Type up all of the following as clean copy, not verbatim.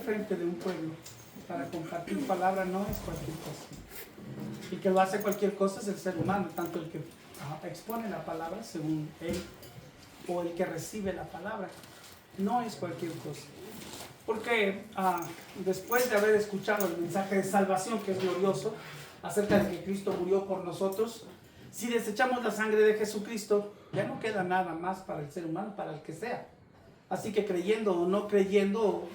Frente de un pueblo para compartir palabra no es cualquier cosa. El que lo hace cualquier cosa es el ser humano, tanto el que expone la palabra según él o el que recibe la palabra. No es cualquier cosa. Porque después de haber escuchado el mensaje de salvación, que es glorioso, acerca de que Cristo murió por nosotros, si desechamos la sangre de Jesucristo, ya no queda nada más para el ser humano, para el que sea. Así que creyendo o no creyendo,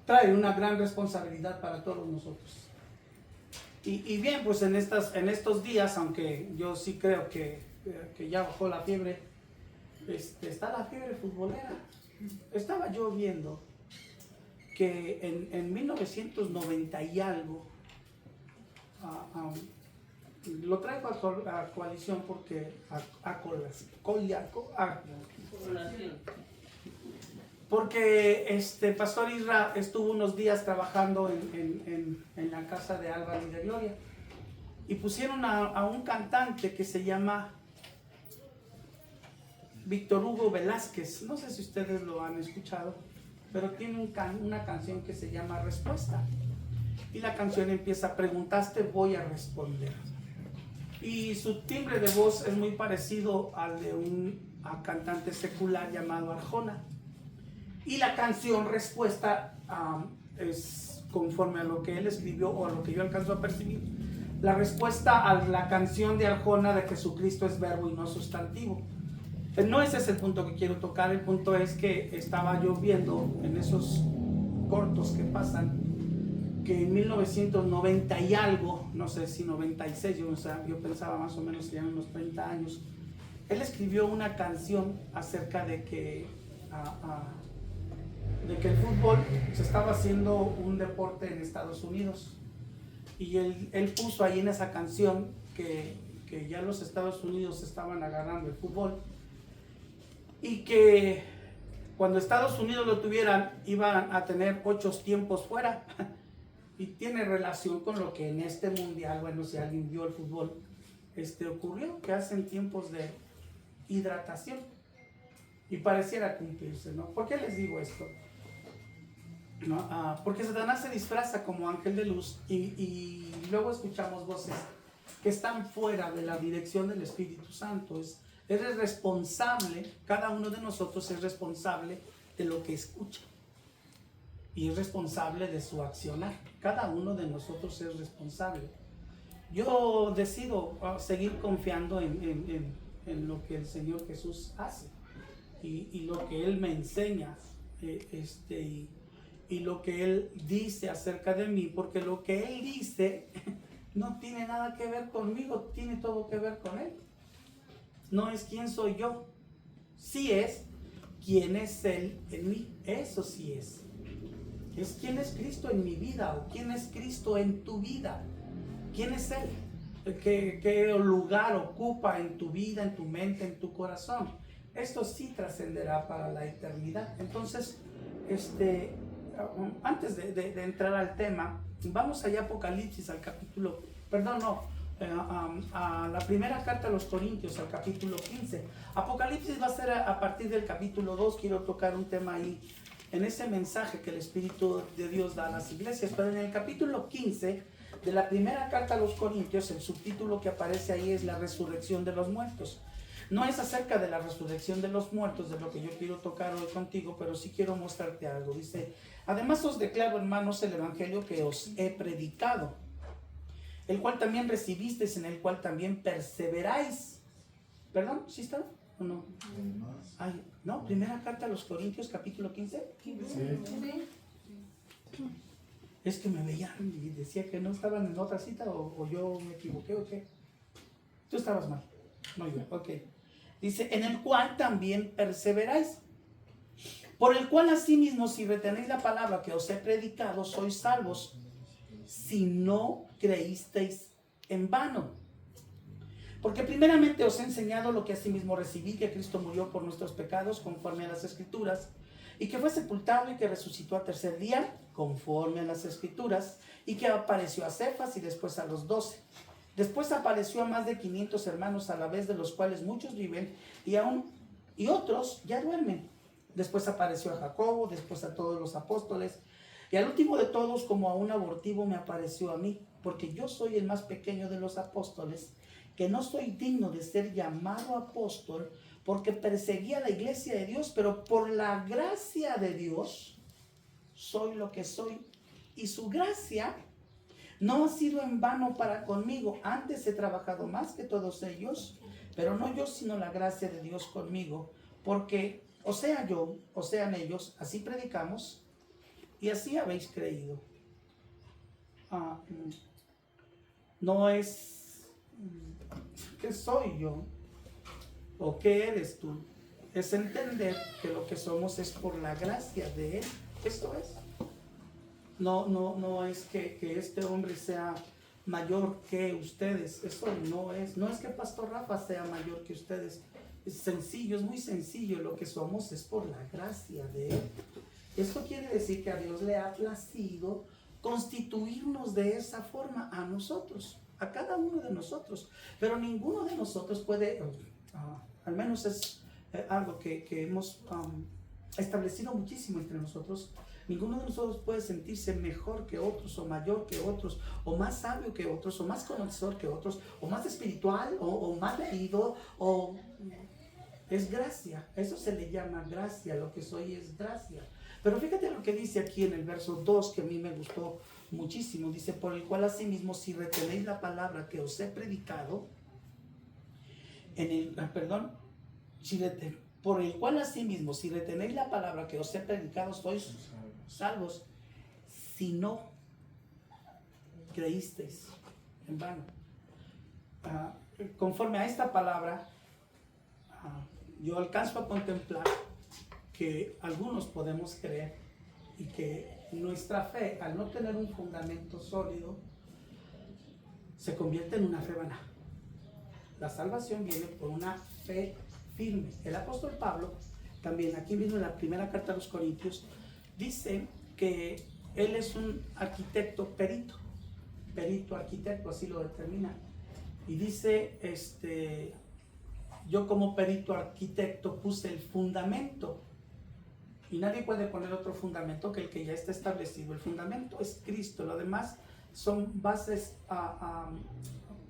trae una gran responsabilidad para todos nosotros. Y bien, pues en estos días, aunque yo sí creo que ya bajó la fiebre, está la fiebre futbolera. Estaba yo viendo que en 1990 y algo, lo traigo a coalición porque porque Pastor Isra estuvo unos días trabajando en la casa de Álvaro y de Gloria y pusieron a un cantante que se llama Víctor Hugo Velázquez. No sé si ustedes lo han escuchado, pero tiene una canción que se llama Respuesta, y la canción empieza: preguntaste, voy a responder. Y su timbre de voz es muy parecido al de un cantante secular llamado Arjona. Y la canción Respuesta es conforme a lo que él escribió o a lo que yo alcanzo a percibir, la respuesta a la canción de Arjona de Jesucristo es verbo y no sustantivo. No ese es el punto que quiero tocar. El punto es que estaba yo viendo en esos cortos que pasan que en 1990 y algo, no sé si 96, yo pensaba más o menos que ya unos 30 años, él escribió una canción acerca de que el fútbol se estaba haciendo un deporte en Estados Unidos, y él puso ahí en esa canción que ya los Estados Unidos estaban agarrando el fútbol, y que cuando Estados Unidos lo tuvieran iban a tener 8 tiempos fuera. Y tiene relación con lo que en este mundial, bueno, si alguien vio el fútbol, ocurrió, que hacen tiempos de hidratación, y pareciera cumplirse, ¿no? ¿Por qué les digo esto? ¿No? Porque Satanás se disfraza como ángel de luz y luego escuchamos voces que están fuera de la dirección del Espíritu Santo. Eres responsable, cada uno de nosotros es responsable de lo que escucha y es responsable de su accionar. Cada uno de nosotros es responsable. Yo decido seguir confiando en lo que el Señor Jesús hace y lo que Él me enseña, y lo que Él dice acerca de mí, porque lo que Él dice no tiene nada que ver conmigo, tiene todo que ver con Él. No es quién soy yo, sí es quién es Él en mí. Eso sí es quién es Cristo en mi vida, o quién es Cristo en tu vida. ¿Quién es Él? ¿Qué lugar ocupa en tu vida, en tu mente, en tu corazón? Esto sí trascenderá para la eternidad. Entonces, antes de entrar al tema, vamos allá a Apocalipsis, al capítulo, a la primera carta a los Corintios, al capítulo 15. Apocalipsis va a ser a partir del capítulo 2. Quiero tocar un tema ahí, en ese mensaje que el Espíritu de Dios da a las iglesias. Pero en el capítulo 15 de la primera carta a los Corintios, el subtítulo que aparece ahí es la resurrección de los muertos. No es acerca de la resurrección de los muertos de lo que yo quiero tocar hoy contigo, pero sí quiero mostrarte algo. Dice: además os declaro, hermanos, el evangelio que os he predicado, el cual también recibisteis, en el cual también perseveráis. ¿Perdón? ¿Sí está? ¿O no? Ay, no, primera carta a los Corintios, capítulo 15. Sí. Es que me veían y decía que no estaban en otra cita, o yo me equivoqué, ¿o qué? Tú estabas mal. Muy bien, ok. Dice: en el cual también perseveráis, por el cual asimismo, si retenéis la palabra que os he predicado, sois salvos, si no creísteis en vano. Porque primeramente os he enseñado lo que asimismo recibí, que Cristo murió por nuestros pecados conforme a las Escrituras, y que fue sepultado y que resucitó al tercer día conforme a las Escrituras, y que apareció a Cefas y después a los 12. Después apareció a más de 500 hermanos a la vez, de los cuales muchos viven y otros ya duermen. después apareció a Jacobo, después a todos los apóstoles, y al último de todos, como a un abortivo, me apareció a mí, porque yo soy el más pequeño de los apóstoles, que no soy digno de ser llamado apóstol, porque perseguía la iglesia de Dios, pero por la gracia de Dios soy lo que soy, y su gracia no ha sido en vano para conmigo. Antes he trabajado más que todos ellos, pero no yo, sino la gracia de Dios conmigo, porque o sea yo, o sean ellos, así predicamos y así habéis creído. No es ¿qué soy yo? ¿O qué eres tú? Es entender que lo que somos es por la gracia de Él. Esto es. No es que este hombre sea mayor que ustedes. Eso no es. No es que Pastor Rafa sea mayor que ustedes. Es sencillo, es muy sencillo. Lo que somos es por la gracia de Él. Esto quiere decir que a Dios le ha placido constituirnos de esa forma a nosotros, a cada uno de nosotros. Pero ninguno de nosotros puede, al menos es algo que hemos establecido muchísimo entre nosotros. Ninguno de nosotros puede sentirse mejor que otros, o mayor que otros, o más sabio que otros, o más conocedor que otros, o más espiritual, o más leído, o... Es gracia, eso se le llama gracia, lo que soy es gracia. Pero fíjate lo que dice aquí en el verso 2, que a mí me gustó muchísimo. Dice, por el cual asimismo, si retenéis la palabra que os he predicado, por el cual asimismo, si retenéis la palabra que os he predicado, sois salvos, si no creísteis en vano. Conforme a esta palabra, yo alcanzo a contemplar que algunos podemos creer y que nuestra fe, al no tener un fundamento sólido, se convierte en una fe vana. La salvación viene por una fe firme. El apóstol Pablo, también aquí mismo en la primera carta a los Corintios, dice que él es un arquitecto perito arquitecto, así lo determina. Y dice, yo como perito arquitecto puse el fundamento, y nadie puede poner otro fundamento que el que ya está establecido. El fundamento es Cristo, lo demás son bases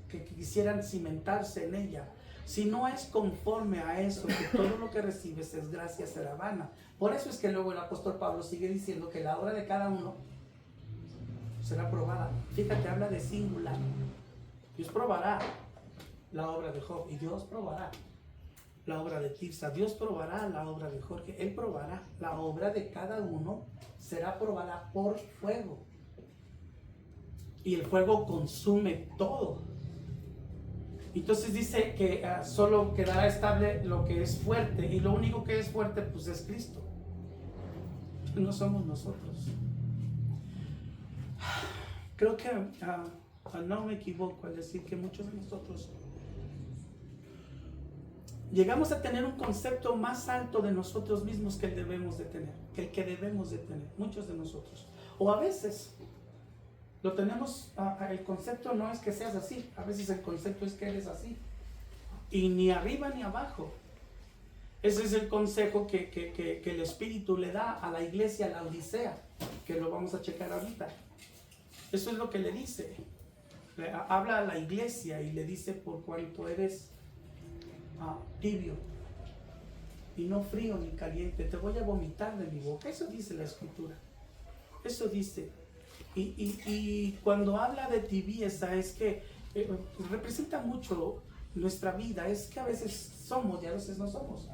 que quisieran cimentarse en ella. Si no es conforme a eso, que todo lo que recibes es gracia, será vana. Por eso es que luego el apóstol Pablo sigue diciendo que la obra de cada uno será probada. Fíjate, habla de singular. Dios probará la obra de Job, y Dios probará la obra de Tirsa, Dios probará la obra de Jorge, Él probará la obra de cada uno, será probada por fuego, y el fuego consume todo. Entonces dice que solo quedará estable lo que es fuerte, y lo único que es fuerte pues es Cristo, no somos nosotros. Creo que no me equivoco al decir que muchos de nosotros llegamos a tener un concepto más alto de nosotros mismos que el que debemos de tener, muchos de nosotros. O a veces lo tenemos, el concepto no es que seas así, a veces el concepto es que eres así, y ni arriba ni abajo. Ese es el consejo que el Espíritu le da a la iglesia, a la Odisea, que lo vamos a checar ahorita. Eso es lo que le dice. Habla a la iglesia y le dice, por cuanto eres tibio y no frío ni caliente, te voy a vomitar de mi boca. Eso dice la Escritura, eso dice. Y cuando habla de tibieza, es que representa mucho nuestra vida. Es que a veces somos y a veces no somos.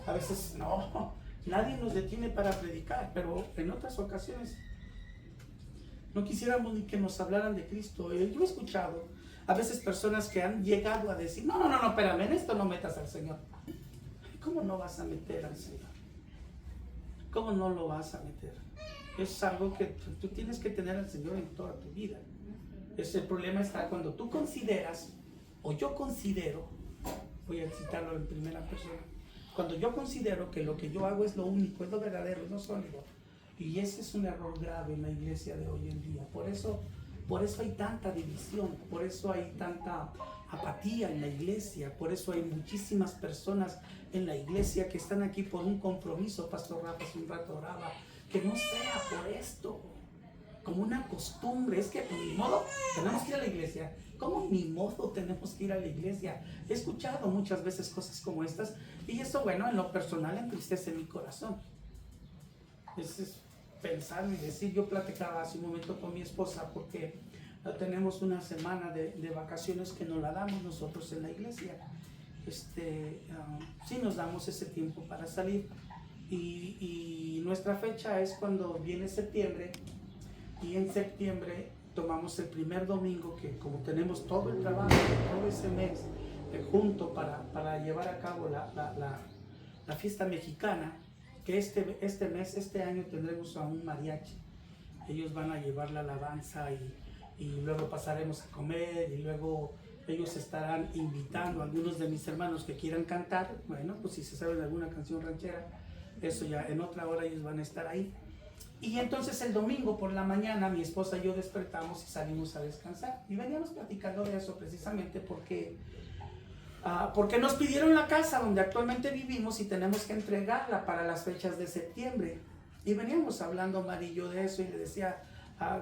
A veces no, nadie nos detiene para predicar, pero en otras ocasiones no quisiéramos ni que nos hablaran de Cristo. Yo he escuchado a veces personas que han llegado a decir, no, espérame, en esto no metas al Señor. ¿Cómo no vas a meter al Señor? ¿Cómo no lo vas a meter? Es algo que tú tienes que tener al Señor en toda tu vida. El problema está cuando tú consideras, o yo considero, voy a citarlo en primera persona, cuando yo considero que lo que yo hago es lo único, es lo verdadero, es lo sólido. Y ese es un error grave en la iglesia de hoy en día. Por eso Por eso hay tanta división, por eso hay tanta apatía en la iglesia, por eso hay muchísimas personas en la iglesia que están aquí por un compromiso. Pastor Rafa hace un rato oraba, que no sea por esto, como una costumbre. Es que ni modo, tenemos que ir a la iglesia. ¿Cómo ni modo tenemos que ir a la iglesia? He escuchado muchas veces cosas como estas, y eso, bueno, en lo personal entristece mi corazón. Es pensar y decir, yo platicaba hace un momento con mi esposa, porque tenemos una semana de vacaciones que nos la damos nosotros en la iglesia. Sí nos damos ese tiempo para salir, y nuestra fecha es cuando viene septiembre, y en septiembre tomamos el primer domingo, que como tenemos todo el trabajo todo ese mes junto para llevar a cabo la fiesta mexicana, que este año tendremos a un mariachi. Ellos van a llevar la alabanza, y luego pasaremos a comer, y luego ellos estarán invitando a algunos de mis hermanos que quieran cantar. Bueno, pues si se saben alguna canción ranchera, eso ya en otra hora ellos van a estar ahí. Y entonces el domingo por la mañana mi esposa y yo despertamos y salimos a descansar, y veníamos platicando de eso precisamente porque nos pidieron la casa donde actualmente vivimos y tenemos que entregarla para las fechas de septiembre. Y veníamos hablando Mari y yo de eso, y le decía,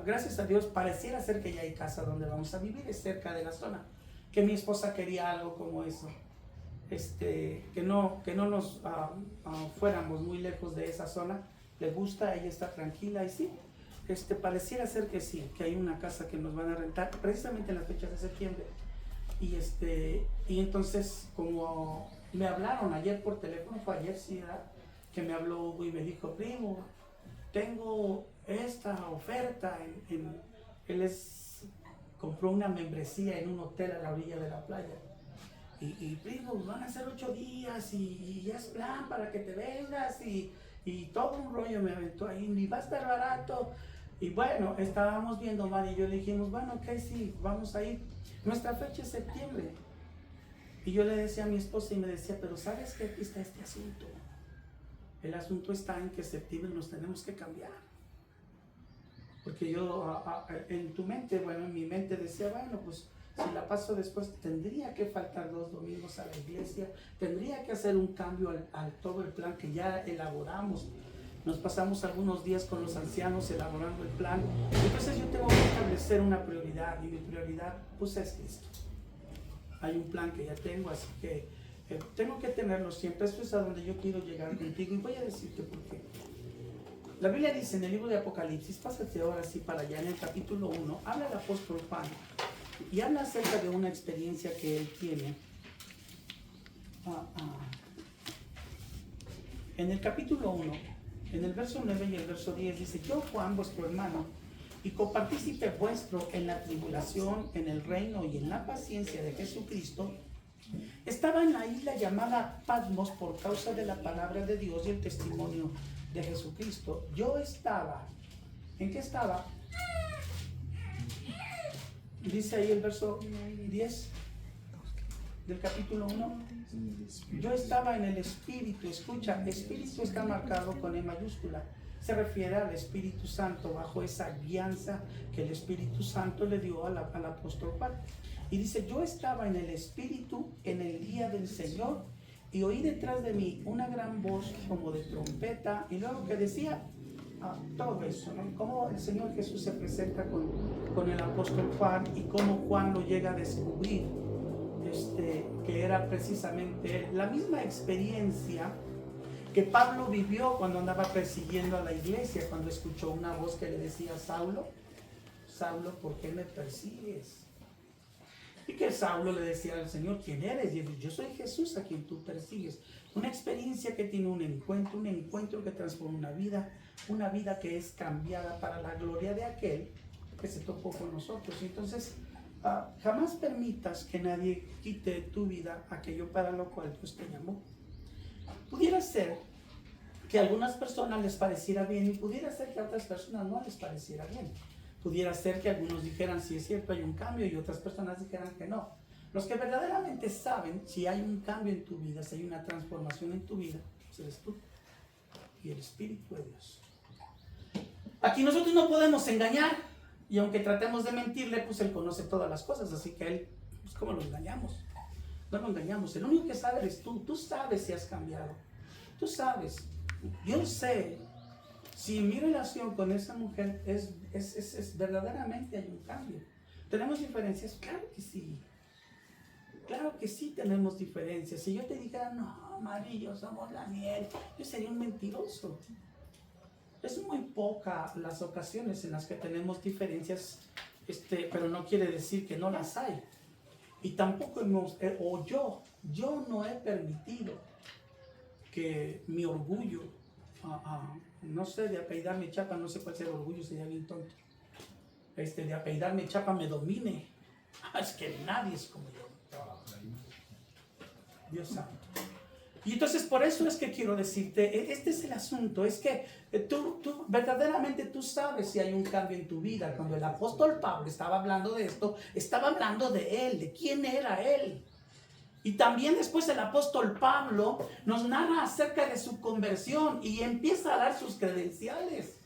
gracias a Dios pareciera ser que ya hay casa donde vamos a vivir, es cerca de la zona, que mi esposa quería algo como eso, que no nos fuéramos muy lejos de esa zona. Le gusta, ella está tranquila, y sí, pareciera ser que sí, que hay una casa que nos van a rentar precisamente en las fechas de septiembre. Y entonces, como me hablaron ayer por teléfono, fue ayer, sí, ¿verdad?, que me habló Hugo y me dijo, primo, tengo esta oferta. Él compró una membresía en un hotel a la orilla de la playa. Y primo, van a ser 8 días y ya es plan para que te vengas, y todo un rollo me aventó ahí, y va a estar barato. Y bueno, estábamos viendo, Mari y yo le dijimos, bueno, ok, sí, vamos a ir. Nuestra fecha es septiembre. Y yo le decía a mi esposa, y me decía, pero ¿sabes qué? Aquí está este asunto. El asunto está en que septiembre nos tenemos que cambiar. Porque yo, en tu mente, bueno, en mi mente decía, bueno, pues si la paso después, tendría que faltar 2 domingos a la iglesia, tendría que hacer un cambio al todo el plan que ya elaboramos. Nos pasamos algunos días con los ancianos elaborando el plan. Entonces yo tengo que establecer una prioridad, y mi prioridad pues es Cristo. Hay un plan que ya tengo, así que tengo que tenerlo siempre. Esto es a donde yo quiero llegar contigo, y voy a decirte por qué. La Biblia dice en el libro de Apocalipsis, pásate ahora sí para allá, en el capítulo 1, habla el apóstol Juan, y habla acerca de una experiencia que él tiene. En el capítulo 1, en el verso 9 y el verso 10 dice, yo Juan, vuestro hermano, y copartícipe vuestro en la tribulación, en el reino y en la paciencia de Jesucristo, estaba en la isla llamada Patmos por causa de la palabra de Dios y el testimonio de Jesucristo. Yo estaba, ¿en qué estaba? Dice ahí el verso 10 del capítulo 1. Yo estaba en el Espíritu. Escucha, Espíritu está marcado con E mayúscula. Se refiere al Espíritu Santo, bajo esa guianza que el Espíritu Santo le dio al apóstol Juan. Y dice, yo estaba en el Espíritu en el día del Señor, y oí detrás de mí una gran voz como de trompeta, y luego que decía todo eso, ¿no? Cómo el Señor Jesús se presenta con el apóstol Juan, y cómo Juan lo llega a descubrir, que era precisamente la misma experiencia que Pablo vivió cuando andaba persiguiendo a la iglesia, cuando escuchó una voz que le decía, Saulo, Saulo, ¿por qué me persigues? Y que Saulo le decía al Señor, ¿quién eres? Y él dice, yo soy Jesús a quien tú persigues. Una experiencia que tiene un encuentro que transforma una vida que es cambiada para la gloria de aquel que se topó con nosotros. Y entonces, jamás permitas que nadie quite de tu vida aquello para lo cual Dios te llamó. Pudiera ser que a algunas personas les pareciera bien, y pudiera ser que a otras personas no les pareciera bien. Pudiera ser que algunos dijeran, sí es cierto, hay un cambio, y otras personas dijeran que no. Los que verdaderamente saben si hay un cambio en tu vida, si hay una transformación en tu vida, pues eres tú y el Espíritu de Dios. Aquí nosotros no podemos engañar. Y aunque tratemos de mentirle, pues Él conoce todas las cosas, así que Él, pues ¿cómo lo engañamos? No lo engañamos, el único que sabe eres tú sabes si has cambiado, tú sabes, yo sé, si mi relación con esa mujer es verdaderamente hay un cambio. ¿Tenemos diferencias? Claro que sí tenemos diferencias. Si yo te dijera, no, Mari y yo somos la miel, yo sería un mentiroso. Es muy poca las ocasiones en las que tenemos diferencias, pero no quiere decir que no las hay. Y tampoco yo no he permitido que mi orgullo, no sé, de apellidarme Chapa, no sé cuál sea el orgullo, sería bien tonto, de apellidarme Chapa me domine. Es que nadie es como yo. Dios santo. Y entonces por eso es que quiero decirte, este es el asunto, es que tú verdaderamente tú sabes si hay un cambio en tu vida. Cuando el apóstol Pablo estaba hablando de esto, estaba hablando de él, de quién era él. Y también después el apóstol Pablo nos narra acerca de su conversión y empieza a dar sus credenciales.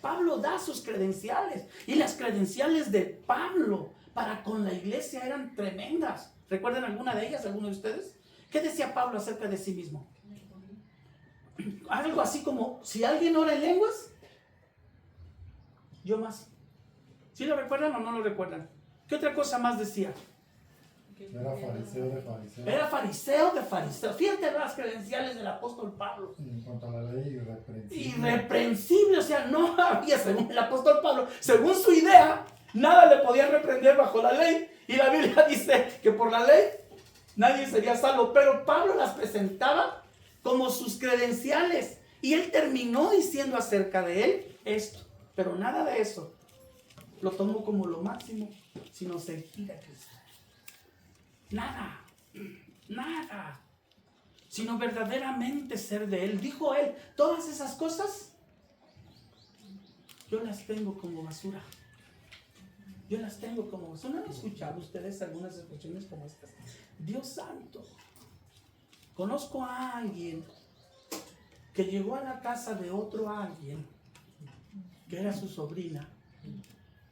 Pablo da sus credenciales y las credenciales de Pablo para con la iglesia eran tremendas. ¿Recuerdan alguna de ellas, alguno de ustedes? ¿Qué decía Pablo acerca de sí mismo? Algo así como, si alguien ora en lenguas, yo más. ¿Sí lo recuerdan o no lo recuerdan? ¿Qué otra cosa más decía? Era fariseo de fariseos. Era fariseo de fariseos. Fíjate las credenciales del apóstol Pablo. En cuanto a la ley, irreprensible. Irreprensible, o sea, no había, según el apóstol Pablo, según su idea, nada le podía reprender bajo la ley. Y la Biblia dice que por la ley nadie sería salvo, pero Pablo las presentaba como sus credenciales. Y él terminó diciendo acerca de él esto, pero nada de eso lo tomó como lo máximo, sino seguir a Cristo. Nada, sino verdaderamente ser de él. Dijo él, todas esas cosas yo las tengo como basura. ¿No han escuchado ustedes algunas expresiones como estas? Dios santo. Conozco a alguien que llegó a la casa de otro alguien que era su sobrina.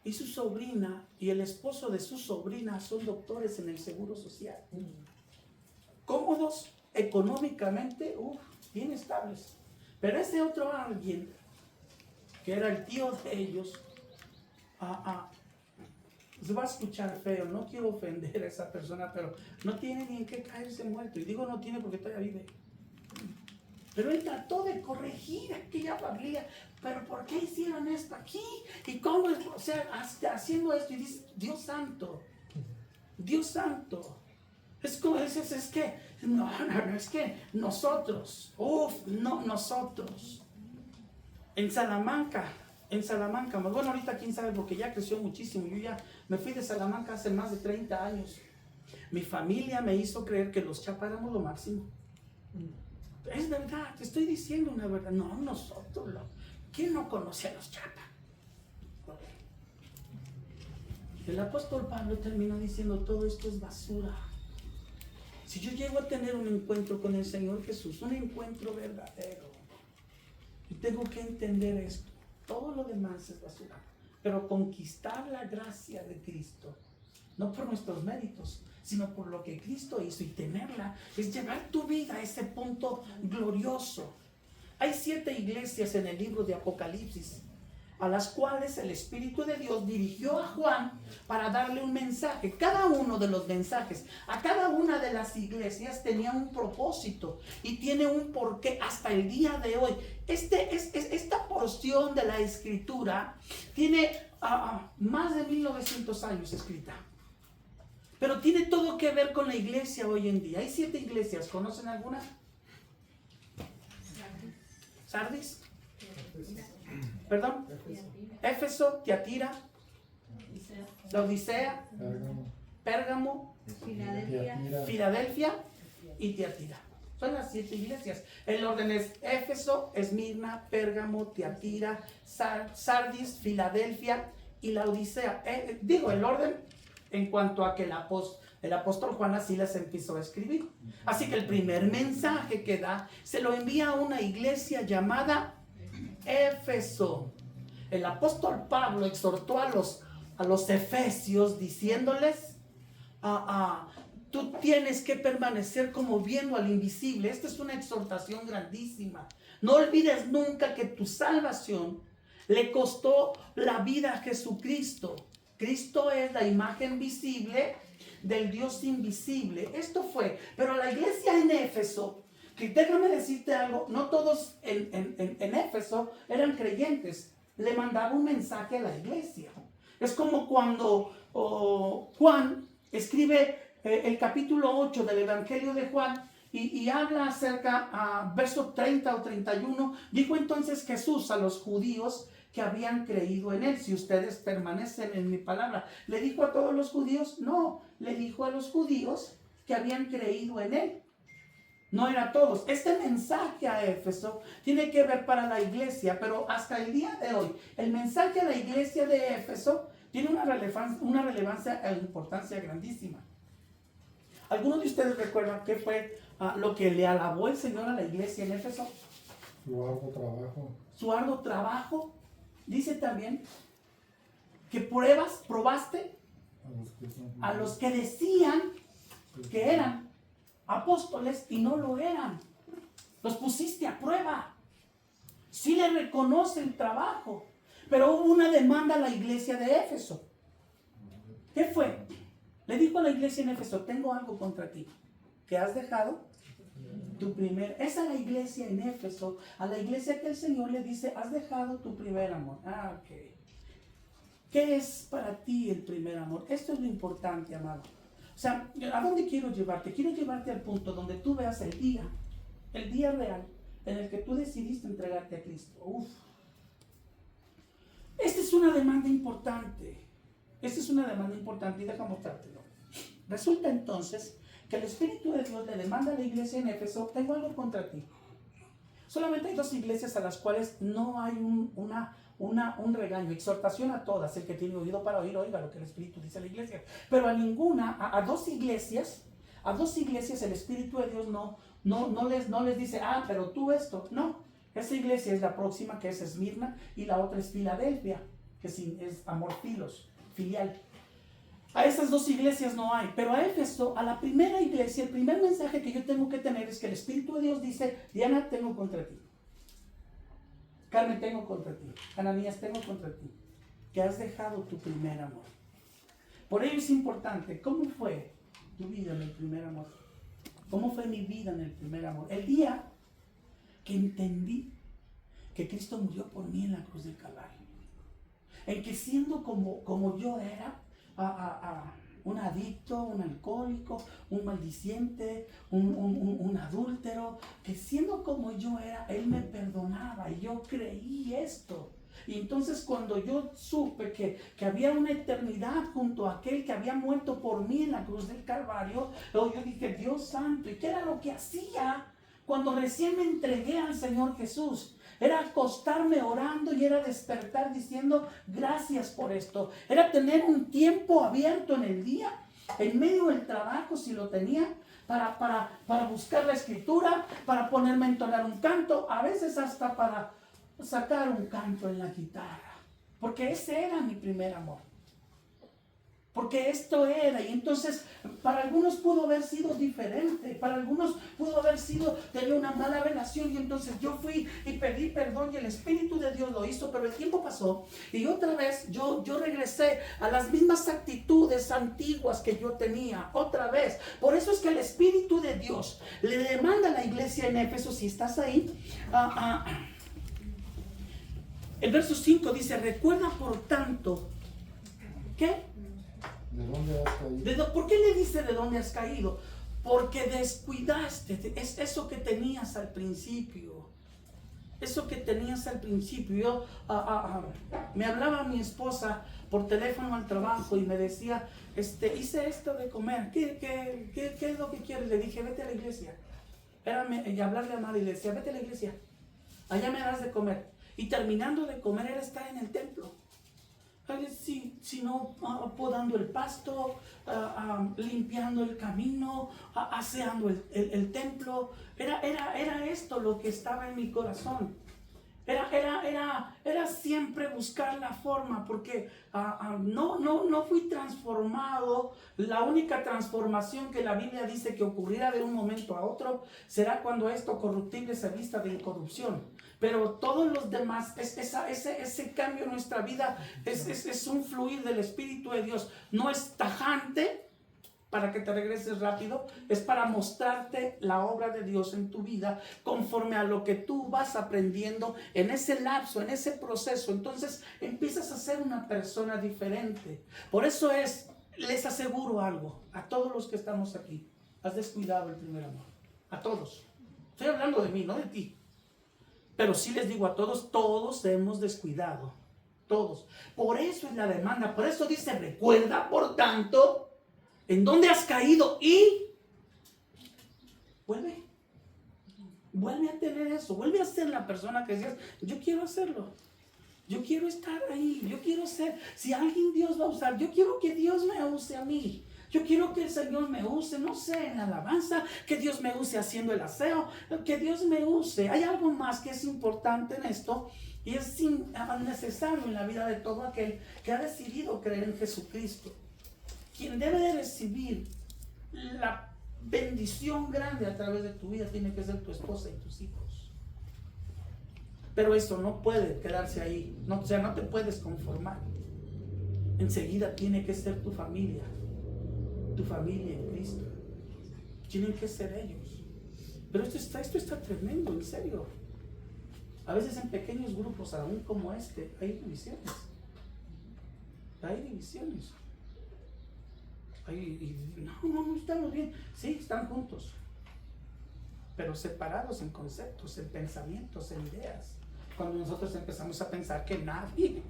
Y su sobrina y el esposo de su sobrina son doctores en el Seguro Social. Cómodos económicamente, bien estables. Pero ese otro alguien, que era el tío de ellos, se va a escuchar feo, no quiero ofender a esa persona, pero no tiene ni en qué caerse muerto. Y digo no tiene porque todavía vive. Pero él trató de corregir a aquella familia. ¿Pero por qué hicieron esto aquí? ¿Y cómo? O sea, haciendo esto. Y dice, Dios santo. Es como dices, es que, no, es que nosotros. En Salamanca, bueno, ahorita quién sabe, porque ya creció muchísimo. Yo ya me fui de Salamanca hace más de 30 años. Mi familia me hizo creer que los Chapa éramos lo máximo. Es verdad, te estoy diciendo una verdad. No, nosotros, ¿quién no conoce a los Chapa? El apóstol Pablo terminó diciendo, todo esto es basura. Si yo llego a tener un encuentro con el Señor Jesús, un encuentro verdadero, y tengo que entender esto, todo lo demás es basura. Pero conquistar la gracia de Cristo, no por nuestros méritos, sino por lo que Cristo hizo, y tenerla es llevar tu vida a ese punto glorioso. Hay 7 iglesias en el libro de Apocalipsis a las cuales el Espíritu de Dios dirigió a Juan para darle un mensaje. Cada uno de los mensajes a cada una de las iglesias tenía un propósito y tiene un porqué hasta el día de hoy. Esta porción de la Escritura tiene más de 1900 años escrita. Pero tiene todo que ver con la iglesia hoy en día. Hay 7 iglesias, ¿conocen alguna? ¿Sardis? ¿Perdón? Éfeso, Tiatira, Laodicea, Pérgamo, Filadelfia y Tiatira. Son las 7 iglesias. El orden es Éfeso, Esmirna, Pérgamo, Tiatira, Sardis, Filadelfia y Laodicea. El orden en cuanto a que el apóstol Juan así las empezó a escribir. Así que el primer mensaje que da se lo envía a una iglesia llamada Éfeso. El apóstol Pablo exhortó a los a los efesios diciéndoles, tú tienes que permanecer como viendo al invisible. Esta es una exhortación grandísima. No olvides nunca que tu salvación le costó la vida a Jesucristo. Cristo es la imagen visible del Dios invisible. Esto fue, pero la iglesia en Éfeso, que déjame decirte algo, no todos en Éfeso eran creyentes. Le mandaba un mensaje a la iglesia. Es como cuando Juan escribe el capítulo 8 del Evangelio de Juan y habla acerca, verso 30 o 31, dijo entonces Jesús a los judíos que habían creído en él: si ustedes permanecen en mi palabra. ¿Le dijo a todos los judíos? No, le dijo a los judíos que habían creído en él. No era a todos. Este mensaje a Éfeso tiene que ver para la iglesia, pero hasta el día de hoy, el mensaje a la iglesia de Éfeso tiene una relevancia e importancia grandísima. ¿Algunos de ustedes recuerdan qué fue lo que le alabó el Señor a la iglesia en Éfeso? Su arduo trabajo. Su arduo trabajo. Dice también que probaste a los que decían que eran apóstoles y no lo eran. Los pusiste a prueba. Sí le reconoce el trabajo, pero hubo una demanda a la iglesia de Éfeso. ¿Qué fue? Le dijo a la iglesia en Éfeso: tengo algo contra ti, que has dejado tu primer. Es a la iglesia en Éfeso, a la iglesia que el Señor le dice: has dejado tu primer amor. Ok. ¿Qué es para ti el primer amor? Esto es lo importante, amado. O sea, ¿a dónde quiero llevarte? Quiero llevarte al punto donde tú veas el día real en el que tú decidiste entregarte a Cristo. Uf. Esta es una demanda importante. Esta es una demanda importante y deja mostrártelo. Resulta entonces que el Espíritu de Dios le demanda a la iglesia en Éfeso: tengo algo contra ti. Solamente hay 2 iglesias a las cuales no hay un regaño, exhortación a todas. El que tiene oído para oír, oiga lo que el Espíritu dice a la iglesia. Pero a ninguna, a dos iglesias el Espíritu de Dios no les dice: pero tú esto. No, esa iglesia es la próxima, que es Esmirna, y la otra es Filadelfia, que es amorfilos, filial. A esas 2 iglesias no hay, pero a Éfeso, a la primera iglesia, el primer mensaje que yo tengo que tener es que el Espíritu de Dios dice: Diana, tengo contra ti. Carmen, tengo contra ti. Ananías, tengo contra ti. Que has dejado tu primer amor. Por ello es importante, ¿cómo fue tu vida en el primer amor? ¿Cómo fue mi vida en el primer amor? El día que entendí que Cristo murió por mí en la cruz del Calvario. En que siendo como yo era, un adicto, un alcohólico, un maldiciente, un adúltero, que siendo como yo era, Él me perdonaba, y yo creí esto. Y entonces cuando yo supe que había una eternidad junto a aquel que había muerto por mí en la cruz del Calvario, yo dije: Dios santo. ¿Y qué era lo que hacía cuando recién me entregué al Señor Jesús? Era acostarme orando y era despertar diciendo: gracias por esto. Era tener un tiempo abierto en el día, en medio del trabajo, si lo tenía, para buscar la escritura, para ponerme a entonar un canto, a veces hasta para sacar un canto en la guitarra. Porque ese era mi primer amor. Porque esto era, y entonces para algunos pudo haber sido diferente, para algunos pudo haber sido, tenía una mala relación, y entonces yo fui y pedí perdón y el Espíritu de Dios lo hizo, pero el tiempo pasó y otra vez yo regresé a las mismas actitudes antiguas que yo tenía, otra vez. Por eso es que el Espíritu de Dios le demanda a la iglesia en Éfeso, si estás ahí, el verso 5 dice: recuerda por tanto, ¿qué? ¿De dónde has caído? ¿Por qué le dice de dónde has caído? Porque descuidaste, es eso que tenías al principio. Eso que tenías al principio. Me hablaba mi esposa por teléfono al trabajo y me decía: hice esto de comer, ¿qué es lo que quieres? Le dije: vete a la iglesia. Y hablarle a madre y le decía: vete a la iglesia, allá me das de comer. Y terminando de comer era estar en el templo. Si no, podando el pasto, limpiando el camino, aseando el templo. Era esto lo que estaba en mi corazón. Era siempre buscar la forma, porque no fui transformado. La única transformación que la Biblia dice que ocurrirá de un momento a otro será cuando esto corruptible se vista de incorrupción. Pero todos los demás, ese cambio en nuestra vida es un fluir del Espíritu de Dios. No es tajante para que te regreses rápido, es para mostrarte la obra de Dios en tu vida conforme a lo que tú vas aprendiendo en ese lapso, en ese proceso. Entonces empiezas a ser una persona diferente. Por eso les aseguro algo, a todos los que estamos aquí, has descuidado el primer amor, a todos. Estoy hablando de mí, no de ti. Pero sí les digo a todos, todos hemos descuidado, todos. Por eso es la demanda, por eso dice, recuerda, por tanto, ¿en dónde has caído? Y vuelve a tener eso, vuelve a ser la persona que decías, yo quiero hacerlo, yo quiero estar ahí, yo quiero ser, si alguien Dios va a usar, yo quiero que Dios me use a mí, yo quiero que el Señor me use, no sé, en la alabanza, que Dios me use haciendo el aseo, que Dios me use. Hay algo más que es importante en esto y es necesario en la vida de todo aquel que ha decidido creer en Jesucristo. Quien debe de recibir la bendición grande a través de tu vida tiene que ser tu esposa y tus hijos. Pero esto no puede quedarse ahí, no te puedes conformar. Enseguida tiene que ser tu familia en Cristo. Tienen que ser ellos. Pero esto está tremendo, en serio. A veces en pequeños grupos, aún como este, hay divisiones. No estamos bien. Sí, están juntos, pero separados en conceptos, en pensamientos, en ideas. Cuando nosotros empezamos a pensar que nadie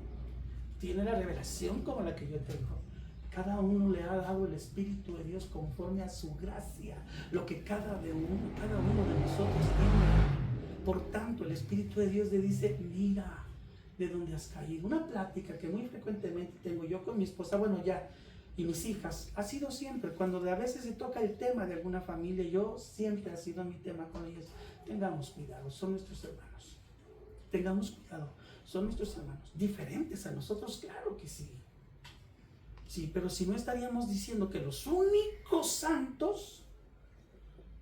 tiene la revelación como la que yo tengo, cada uno le ha dado el Espíritu de Dios conforme a su gracia, lo que cada uno de nosotros tiene. Por tanto, el Espíritu de Dios le dice, mira de dónde has caído. Una plática que muy frecuentemente tengo yo con mi esposa, y mis hijas, ha sido siempre, cuando a veces se toca el tema de alguna familia, siempre ha sido mi tema con ellas, tengamos cuidado, son nuestros hermanos, tengamos cuidado, son nuestros hermanos, diferentes a nosotros, claro que sí, pero si no estaríamos diciendo que los únicos santos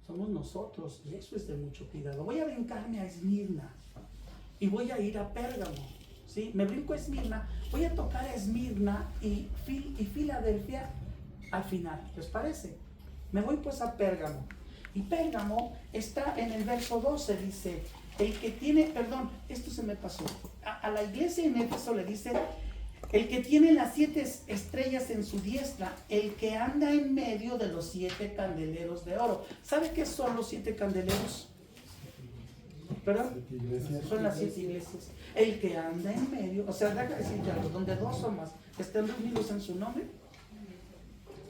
somos nosotros, y eso es de mucho cuidado. Voy a brincarme a Esmirna y voy a ir a Pérgamo. ¿Sí? Me brinco a Esmirna, voy a tocar a Esmirna y Filadelfia al final, ¿les parece? Me voy pues a Pérgamo, y Pérgamo está en el verso 12, dice, el que tiene, esto se me pasó, a la iglesia en Éfeso le dice, el que tiene las 7 estrellas en su diestra, el que anda en medio de los 7 candeleros de oro. ¿Sabe qué son los 7 candeleros? ¿Perdón? Son las 7 iglesias. El que anda en medio, o sea, déjame decirte algo, donde 2 o más estén reunidos en su nombre,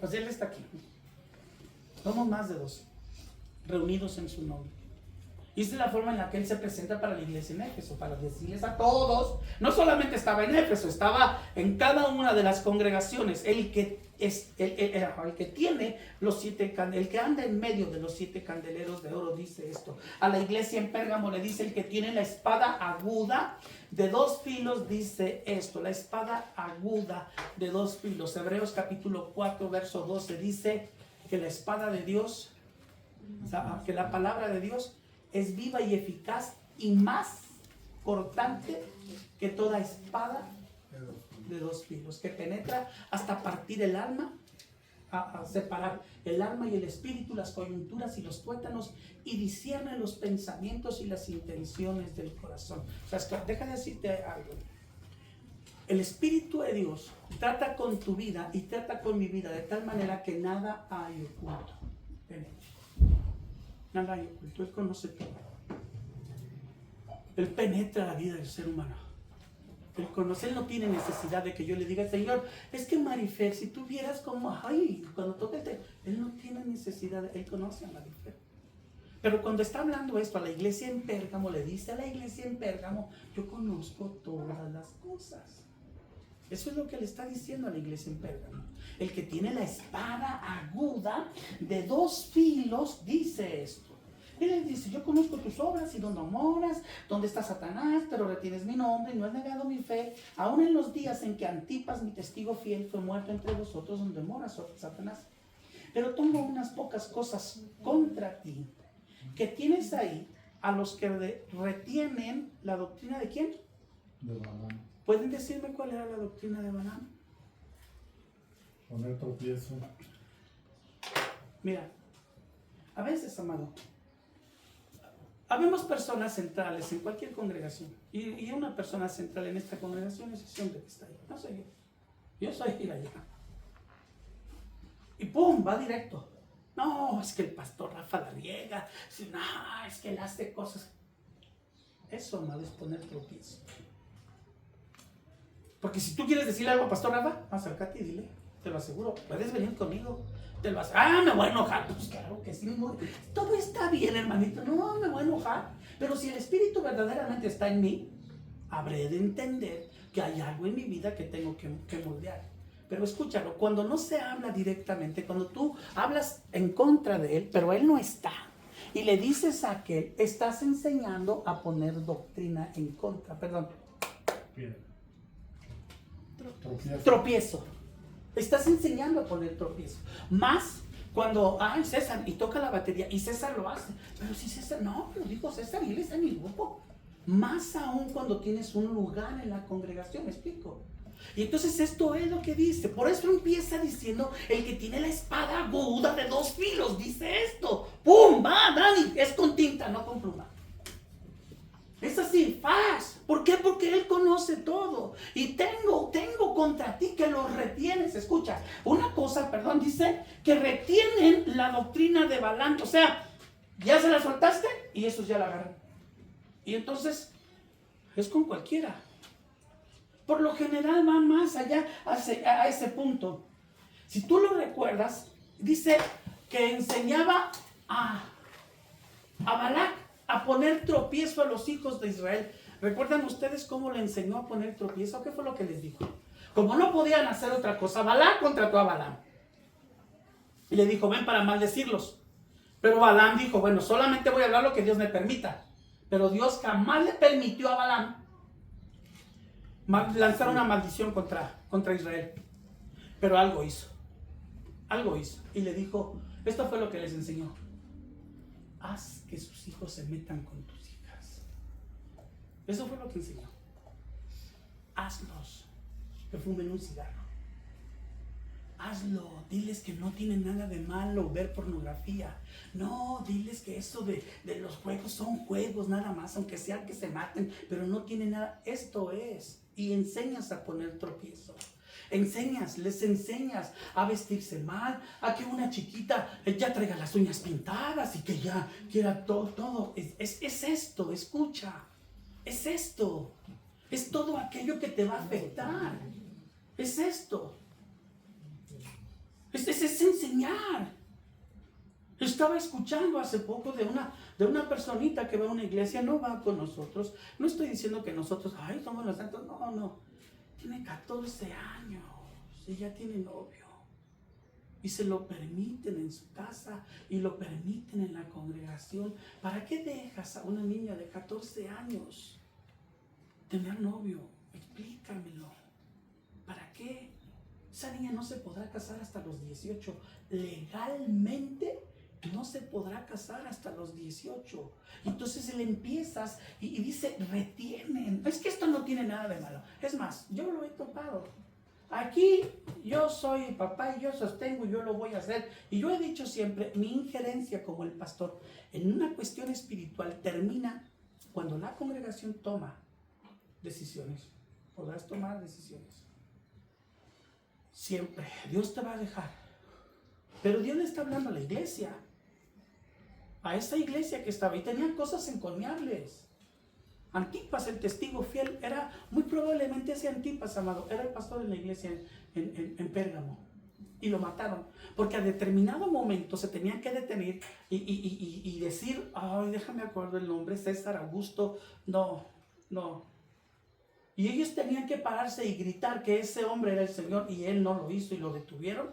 pues Él está aquí. Somos más de 2 reunidos en su nombre. Y esta es la forma en la que Él se presenta para la iglesia en Éfeso, para decirles a todos. No solamente estaba en Éfeso, estaba en cada una de las congregaciones. El que tiene los 7 el que anda en medio de los 7 candeleros de oro dice esto. A la iglesia en Pérgamo le dice, el que tiene la espada aguda de 2 filos dice esto. La espada aguda de 2 filos. Hebreos capítulo 4 verso 12 dice que la espada de Dios, que la palabra de Dios es viva y eficaz y más cortante que toda espada de 2 filos, que penetra hasta partir el alma, a separar el alma y el espíritu, las coyunturas y los tuétanos, y discierne los pensamientos y las intenciones del corazón. O sea, deja de decirte algo. El Espíritu de Dios trata con tu vida y trata con mi vida de tal manera que nada hay oculto en él. Nada hay oculto. Él conoce todo. Él penetra la vida del ser humano. Él conoce. Él no tiene necesidad de que yo le diga, Señor, es que Marifer, si tú vieras como, cuando toca el tema, Él no tiene necesidad. Él conoce a Marifer. Pero cuando está hablando esto a la iglesia en Pérgamo, le dice a la iglesia en Pérgamo, yo conozco todas las cosas. Eso es lo que le está diciendo a la iglesia en Pérgamo. El que tiene la espada aguda de 2 filos dice esto. Y le dice, yo conozco tus obras y dónde moras, dónde está Satanás, pero retienes mi nombre y no has negado mi fe, aún en los días en que Antipas, mi testigo fiel, fue muerto entre vosotros, donde mora Satanás. Pero tengo unas pocas cosas contra ti, que tienes ahí a los que retienen la doctrina ¿de quién? De Balaam. ¿Pueden decirme cuál era la doctrina de Balaam? Poner tropiezo. Mira, a veces, amado, habemos personas centrales en cualquier congregación, y una persona central en esta congregación es ese hombre que está ahí, no soy yo soy ir allá. Y ¡pum! Va directo. No, es que el pastor Rafa la riega, no, es que él hace cosas. Eso, amado, es poner tropiezo. Porque si tú quieres decirle algo a pastor Rafa, acércate y dile, te lo aseguro, puedes venir conmigo. Te lo vas, me voy a enojar. Pues claro que sí, todo está bien, hermanito, no me voy a enojar. Pero si el Espíritu verdaderamente está en mí, habré de entender que hay algo en mi vida que tengo que moldear. Pero escúchalo, cuando no se habla directamente, cuando tú hablas en contra de él, pero él no está, y le dices a aquel, estás enseñando a poner doctrina en contra, tropiezo. Estás enseñando a poner tropiezo. Más cuando, César, y toca la batería, y César lo hace. Pero si César, no, pero dijo César, y él está en mi grupo. Más aún cuando tienes un lugar en la congregación, ¿me explico? Y entonces esto es lo que dice. Por eso empieza diciendo, el que tiene la espada aguda de 2 filos, dice esto. ¡Pum! Va, Dani, es con tinta, no con pluma. Es así, faz. ¿Por qué? Porque Él conoce todo. Y tengo contra ti que los retienes. Escucha, una cosa, dice que retienen la doctrina de Balaam. O sea, ya se la soltaste y esos ya la agarran. Y entonces, es con cualquiera. Por lo general va más allá a ese punto. Si tú lo recuerdas, dice que enseñaba a Balac a poner tropiezo a los hijos de Israel. ¿Recuerdan ustedes cómo le enseñó a poner tropiezo? ¿Qué fue lo que les dijo? Como no podían hacer otra cosa, Balac contrató a Balaam. Y le dijo, ven para maldecirlos. Pero Balaam dijo, bueno, solamente voy a hablar lo que Dios me permita. Pero Dios jamás le permitió a Balaam lanzar una maldición contra Israel. Pero algo hizo. Y le dijo, esto fue lo que les enseñó. Haz que sus hijos se metan con tus hijas. Eso fue lo que enseñó. Hazlos que fumen un cigarro. Hazlo, diles que no tiene nada de malo ver pornografía. No, diles que eso de los juegos son juegos nada más, aunque sea que se maten, pero no tiene nada. Esto es. Y enseñas a poner tropiezo. Les enseñas a vestirse mal, a que una chiquita ya traiga las uñas pintadas y que ya quiera todo. Es esto, escucha. Es esto. Es todo aquello que te va a afectar. Es esto. Es enseñar. Estaba escuchando hace poco de una personita que va a una iglesia, no va con nosotros. No estoy diciendo que nosotros, somos los santos. No. Tiene 14 años y ya tiene novio. Y se lo permiten en su casa y lo permiten en la congregación. ¿Para qué dejas a una niña de 14 años tener novio? Explícamelo. ¿Para qué? Esa niña no se podrá casar hasta los 18. Legalmente no se podrá casar hasta los 18. Entonces le empiezas y dice, retienen. Es que esto no tiene nada de malo. Es más, yo lo he topado. Aquí yo soy papá y yo sostengo y yo lo voy a hacer. Y yo he dicho siempre, mi injerencia como el pastor en una cuestión espiritual termina cuando la congregación toma decisiones. Podrás tomar decisiones. Siempre, Dios te va a dejar. Pero Dios le está hablando a la iglesia. A esa iglesia que estaba y tenían cosas encomiables. Antipas, el testigo fiel, era muy probablemente ese Antipas, amado, era el pastor de la iglesia en Pérgamo. Y lo mataron. Porque a determinado momento se tenían que detener y decir, déjame acuerdo el nombre, César, Augusto, no. Y ellos tenían que pararse y gritar que ese hombre era el Señor y él no lo hizo y lo detuvieron.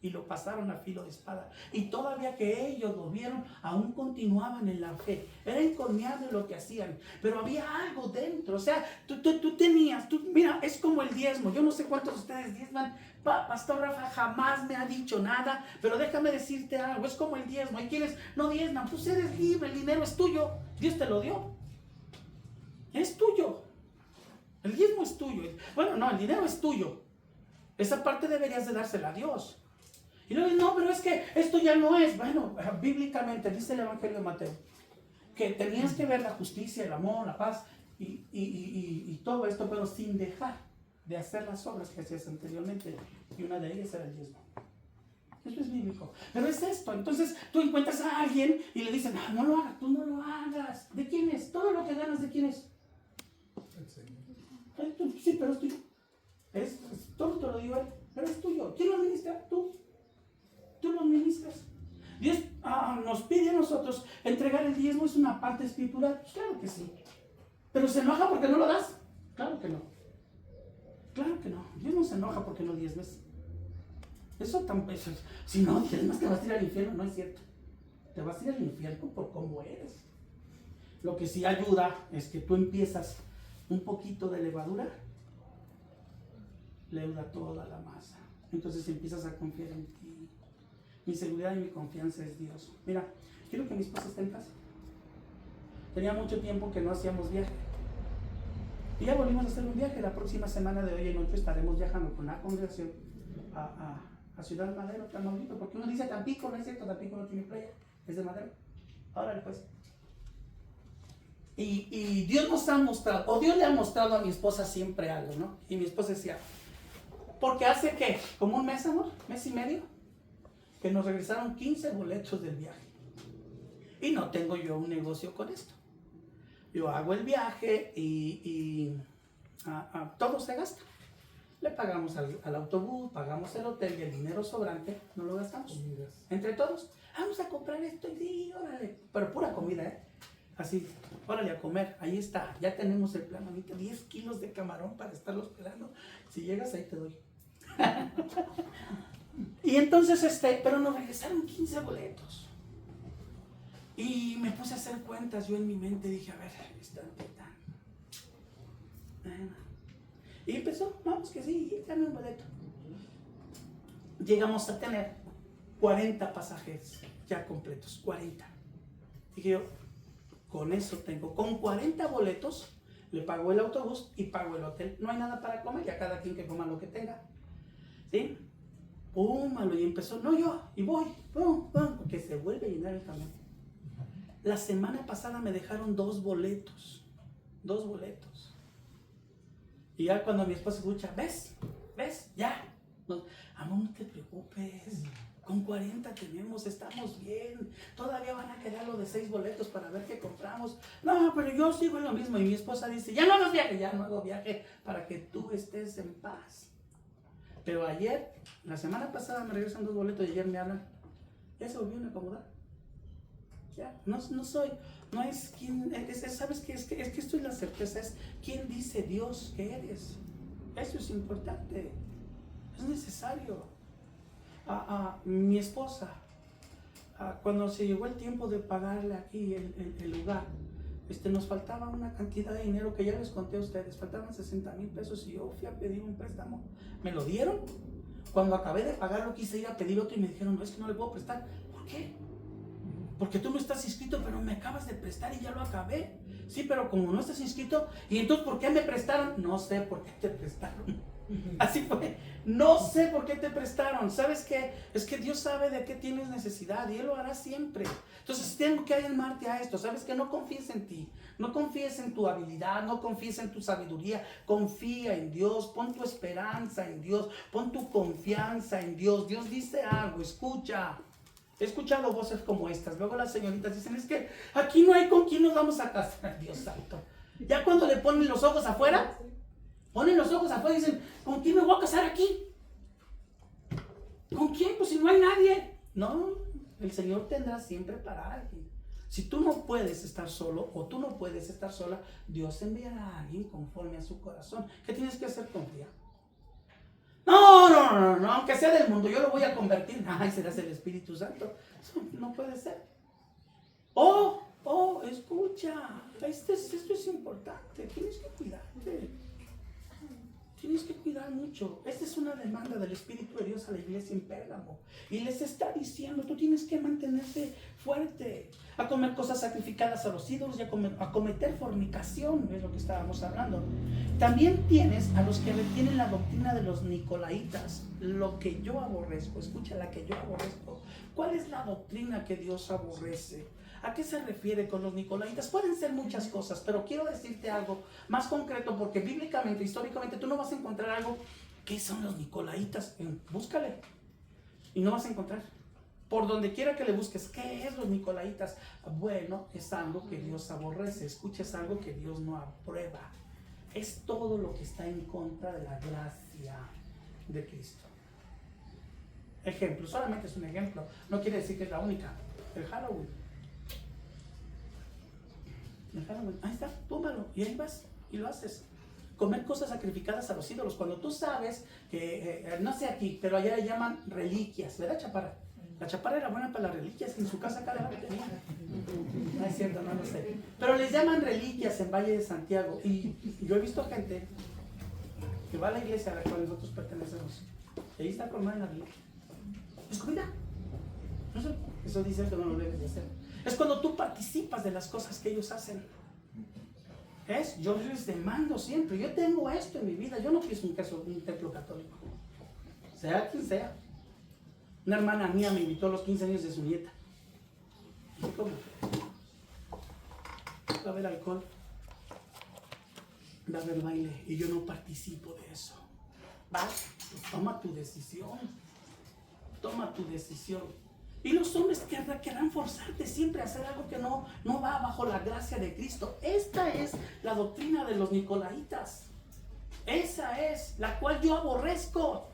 y lo pasaron a filo de espada. Y todavía que ellos lo vieron, aún continuaban en la fe. Era encomiable lo que hacían, pero había algo dentro. O sea, tú tenías, mira, es como el diezmo. Yo no sé cuántos de ustedes diezman. Pastor Rafa jamás me ha dicho nada, pero déjame decirte algo, es como el diezmo. Hay quienes no diezman, pues eres libre, el dinero es tuyo, Dios te lo dio. Es tuyo. El diezmo es tuyo. Bueno, no, el dinero es tuyo. Esa parte deberías de dársela a Dios. Y luego, no, pero es que esto ya no es. Bueno, bíblicamente dice el Evangelio de Mateo que tenías que ver la justicia, el amor, la paz y todo esto, pero sin dejar de hacer las obras que hacías anteriormente. Y una de ellas era el diezmo. Eso es bíblico. Pero es esto. Entonces tú encuentras a alguien y le dicen, no lo hagas, tú no lo hagas. ¿De quién es? Todo lo que ganas, ¿de quién es? Sí, pero es tuyo. Todo te lo digo él, pero es tuyo. ¿Quién lo administra? Tú. Tú lo administras. Dios nos pide a nosotros entregar el diezmo, es una parte espiritual. Pues claro que sí. ¿Pero se enoja porque no lo das? Claro que no. Claro que no. Dios no se enoja porque no diezmes. Eso tampoco. Si no diezmas, te vas a ir al infierno. No es cierto. Te vas a ir al infierno por cómo eres. Lo que sí ayuda es que tú empiezas un poquito de levadura, leuda toda la masa. Entonces empiezas a confiar en ti. Mi seguridad y mi confianza es Dios. Mira, quiero que mi esposa esté en casa. Tenía mucho tiempo que no hacíamos viaje. Y ya volvimos a hacer un viaje. La próxima semana de hoy en noche estaremos viajando con la congregación a Ciudad Madero, Tamaulipas. Porque uno dice Tampico, no es cierto, Tampico no tiene playa, es de Madero. Órale pues. Y Dios nos ha mostrado, o Dios le ha mostrado a mi esposa siempre algo, ¿no? Y mi esposa decía, porque hace ¿qué? Como un mes, amor, mes y medio, que nos regresaron 15 boletos del viaje. Y no tengo yo un negocio con esto. Yo hago el viaje y todo se gasta. Le pagamos al autobús, pagamos el hotel y el dinero sobrante no lo gastamos. Entre todos, vamos a comprar esto y sí, órale. Pero pura comida, ¿eh? Así, órale a comer, ahí está, ya tenemos el plan, ahorita 10 kilos de camarón para estarlos pelando. Si llegas ahí te doy. Y entonces, pero nos regresaron 15 boletos. Y me puse a hacer cuentas, yo en mi mente dije, a ver, están. Y empezó, vamos que sí, dame un boleto. Llegamos a tener 40 pasajes ya completos, 40. Dije yo, con eso tengo, con 40 boletos, le pago el autobús y pago el hotel. No hay nada para comer, ya cada quien que coma lo que tenga. ¿Sí? Púmalo, y empezó, no yo, y voy, pum, porque se vuelve a llenar el camión. La semana pasada me dejaron 2 boletos. Y ya cuando mi esposa escucha, ¿ves? Ya. No, amor, no te preocupes. Con 40 tenemos, estamos bien. Todavía van a quedar lo de 6 boletos para ver qué compramos. No, pero yo sigo en lo mismo. Y mi esposa dice, ya no hagas viaje, ya no hago viaje para que tú estés en paz. Pero ayer, la semana pasada me regresan 2 boletos y ayer me hablan. Ya se volvieron a acomodar. Ya, no es quien, ¿sabes qué? Es que esto es la certeza, es quién dice Dios que eres. Eso es importante, es necesario. Mi esposa, cuando se llegó el tiempo de pagarle aquí el lugar, nos faltaba una cantidad de dinero que ya les conté a ustedes, faltaban 60,000 pesos y yo fui a pedir un préstamo. Me lo dieron. Cuando acabé de pagarlo quise ir a pedir otro y me dijeron, no, es que no le puedo prestar. ¿Por qué? Porque tú no estás inscrito, pero me acabas de prestar y ya lo acabé. Sí, pero como no estás inscrito, ¿y entonces por qué me prestaron? No sé por qué te prestaron. Así fue. No sé por qué te prestaron. ¿Sabes qué? Es que Dios sabe de qué tienes necesidad y Él lo hará siempre. Entonces tengo que animarte a esto. ¿Sabes qué? No confíes en ti. No confíes en tu habilidad. No confíes en tu sabiduría. Confía en Dios. Pon tu esperanza en Dios. Pon tu confianza en Dios. Dios dice algo. Escucha. He escuchado voces como estas. Luego las señoritas dicen, es que aquí no hay con quién nos vamos a casar. Dios santo. Ya cuando le ponen los ojos afuera, y dicen, ¿con quién me voy a casar aquí? ¿Con quién? Pues si no hay nadie. No, el Señor tendrá siempre para alguien. Si tú no puedes estar solo o tú no puedes estar sola, Dios enviará a alguien conforme a su corazón. ¿Qué tienes que hacer? Confiar. No, aunque sea del mundo, yo lo voy a convertir. Ay, serás el Espíritu Santo. Eso no puede ser. Escucha, esto es importante, tienes que cuidarte. Tienes que cuidar mucho. Esta es una demanda del Espíritu de Dios a la iglesia en Pérgamo. Y les está diciendo, tú tienes que mantenerte fuerte, a comer cosas sacrificadas a los ídolos y a cometer fornicación, es lo que estábamos hablando. También tienes a los que retienen la doctrina de los nicolaítas, lo que yo aborrezco. Escucha, la que yo aborrezco. ¿Cuál es la doctrina que Dios aborrece? ¿A qué se refiere con los nicolaítas? Pueden ser muchas cosas, pero quiero decirte algo más concreto, porque bíblicamente, históricamente, tú no vas a encontrar algo. ¿Qué son los nicolaítas? Búscale y no vas a encontrar. Por donde quiera que le busques, ¿qué es los nicolaítas? Bueno, es algo que Dios aborrece. Escucha, es algo que Dios no aprueba. Es todo lo que está en contra de la gracia de Cristo. Ejemplo, solamente es un ejemplo. No quiere decir que es la única. El Halloween. Ahí está, túmbalo y ahí vas y lo haces. Comer cosas sacrificadas a los ídolos, cuando tú sabes que, no sé aquí, pero allá le llaman reliquias, ¿verdad, Chaparra? La Chaparra era buena para las reliquias, en su casa cada vez tenía. No es cierto, no lo sé. Pero les llaman reliquias en Valle de Santiago. Y yo he visto gente que va a la iglesia a la cual nosotros pertenecemos. Y ahí está colmada en la reliquia. Es comida. No sé, eso dice que no lo debes de hacer. Es cuando tú participas de las cosas que ellos hacen. Yo les demando siempre. Yo tengo esto en mi vida. Yo no quiero un templo católico. Sea quien sea. Una hermana mía me invitó a los 15 años de su nieta. ¿Y cómo? Va a haber alcohol. Va a haber baile. Y yo no participo de eso. ¿Va? Pues toma tu decisión. Toma tu decisión. Y los hombres querrán forzarte siempre a hacer algo que no va bajo la gracia de Cristo. Esta es la doctrina de los nicolaítas. Esa es la cual yo aborrezco.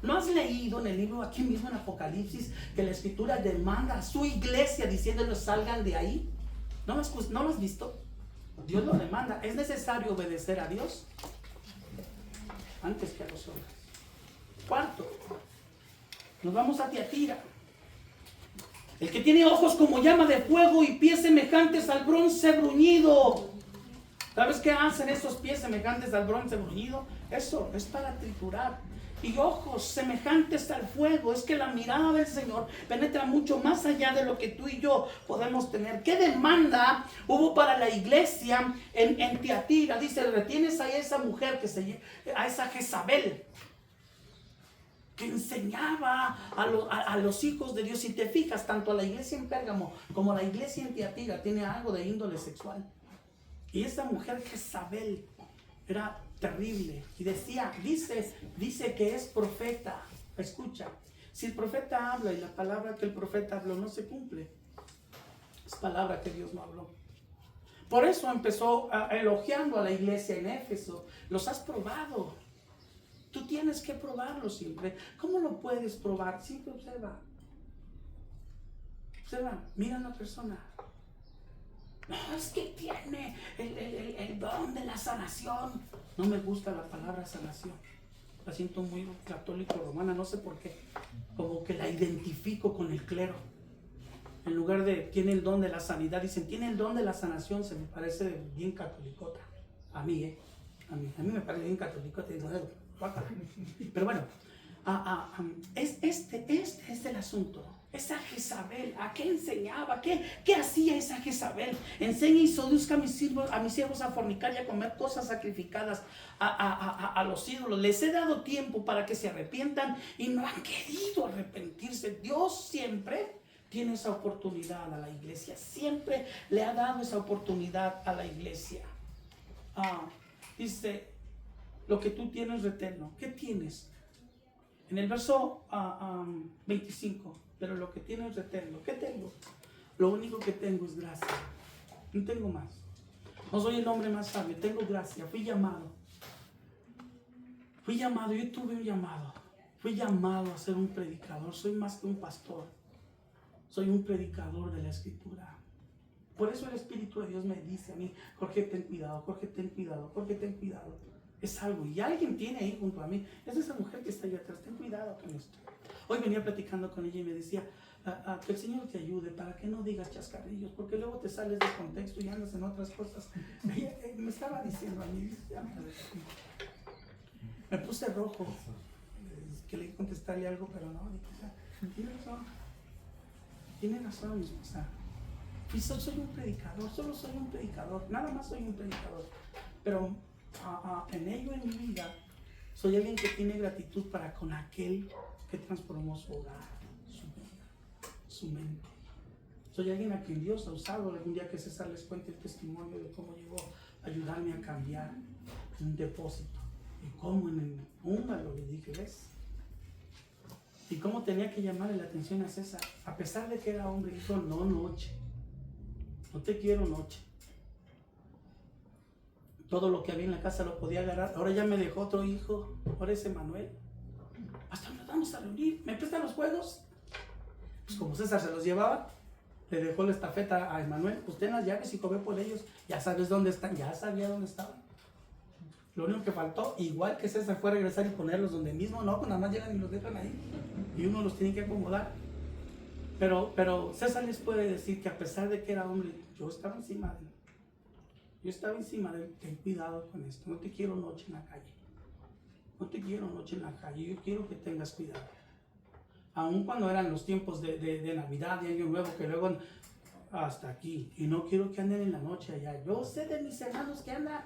¿No has leído en el libro aquí mismo en Apocalipsis que la Escritura demanda a su iglesia diciéndoles salgan de ahí? ¿No lo has visto? Dios lo demanda. Es necesario obedecer a Dios antes que a los hombres. Cuarto, nos vamos a Tiatira. El que tiene ojos como llama de fuego y pies semejantes al bronce bruñido. ¿Sabes qué hacen esos pies semejantes al bronce bruñido? Eso es para triturar. Y ojos semejantes al fuego. Es que la mirada del Señor penetra mucho más allá de lo que tú y yo podemos tener. ¿Qué demanda hubo para la iglesia en Tiatira? Dice, retienes a esa mujer, a esa Jezabel, que enseñaba a los hijos de Dios. Si te fijas, tanto a la iglesia en Pérgamo como a la iglesia en Tiatira tiene algo de índole sexual. Y esa mujer Jezabel era terrible. Y dice que es profeta. Escucha, si el profeta habla y la palabra que el profeta habló no se cumple, es palabra que Dios no habló. Por eso empezó elogiando a la iglesia en Éfeso. Los has probado. Tú tienes que probarlo siempre. ¿Cómo lo puedes probar? Siempre observa. Observa, mira a la persona. No, es que tiene el don de la sanación. No me gusta la palabra sanación. La siento muy católico romana, no sé por qué. Como que la identifico con el clero. En lugar de tiene el don de la sanidad, dicen tiene el don de la sanación. Se me parece bien catolicota. A mí me parece bien catolicota. Pero bueno, este es el asunto. Esa Jezabel, ¿a qué enseñaba? ¿Qué hacía esa Jezabel? Enseña y seduzca a mis siervos a fornicar y a comer cosas sacrificadas a los ídolos. Les he dado tiempo para que se arrepientan y no han querido arrepentirse. Dios siempre tiene esa oportunidad a la iglesia. Siempre le ha dado esa oportunidad a la iglesia. Dice, lo que tú tienes, reténlo. ¿Qué tienes? En el verso 25, pero lo que tienes, reténlo. ¿Qué tengo? Lo único que tengo es gracia. No tengo más. No soy el hombre más sabio, tengo gracia. Fui llamado, yo tuve un llamado. Fui llamado a ser un predicador. Soy más que un pastor. Soy un predicador de la Escritura. Por eso el Espíritu de Dios me dice a mí, Jorge, ten cuidado, Jorge, ten cuidado, Jorge, ten cuidado. Es algo, y alguien tiene ahí junto a mí. Es esa mujer que está ahí atrás. Ten cuidado con esto. Hoy venía platicando con ella y me decía, que el Señor te ayude para que no digas chascarrillos, porque luego te sales de contexto y andas en otras cosas. Ella me estaba diciendo a mí, me puse rojo, quería contestarle algo, pero no, tiene razón, mi esposa. Y soy un predicador, solo soy un predicador, nada más soy un predicador, pero en ello, en mi vida, soy alguien que tiene gratitud para con aquel que transformó su hogar, su vida, su mente. Soy alguien a quien Dios ha usado. Algún día que César les cuente el testimonio de cómo llegó a ayudarme a cambiar un depósito. Y cómo en el húngaro le dije, ¿ves? Y cómo tenía que llamarle la atención a César. A pesar de que era hombre, dijo, no noche. No te quiero noche. Todo lo que había en la casa lo podía agarrar. Ahora ya me dejó otro hijo. Ahora es Emanuel. Hasta nos vamos a reunir. ¿Me prestan los juegos? Pues como César se los llevaba, le dejó la estafeta a Emanuel. Pues ten las llaves y come por ellos. Ya sabes dónde están. Ya sabía dónde estaban. Lo único que faltó, igual que César, fue regresar y ponerlos donde mismo. No, pues nada más llegan y los dejan ahí. Y uno los tiene que acomodar. Pero César les puede decir que a pesar de que era hombre, yo estaba encima de él. Yo estaba encima de él. Ten cuidado con esto. No te quiero noche en la calle. No te quiero noche en la calle. Yo quiero que tengas cuidado. Aun cuando eran los tiempos de Navidad y Año Nuevo, que luego hasta aquí. Y no quiero que anden en la noche allá. Yo sé de mis hermanos que andan.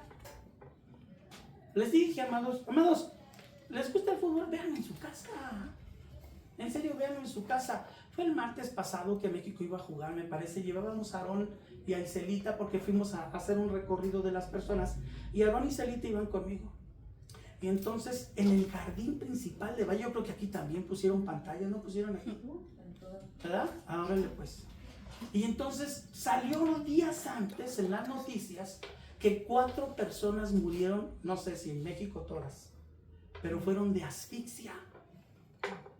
Les dije, amados, ¿les gusta el fútbol? Véanlo en su casa. En serio, véanlo en su casa. Fue el martes pasado que México iba a jugar, me parece. Llevábamos a Aarón y a Iselita porque fuimos a hacer un recorrido de las personas. Y Aarón y Iselita iban conmigo. Y entonces, en el jardín principal de Valle, yo creo que aquí también pusieron pantallas, ¿no pusieron aquí? ¿Verdad? Órale pues. Y entonces salió unos días antes en las noticias que 4 personas murieron, no sé si en México todas, pero fueron de asfixia.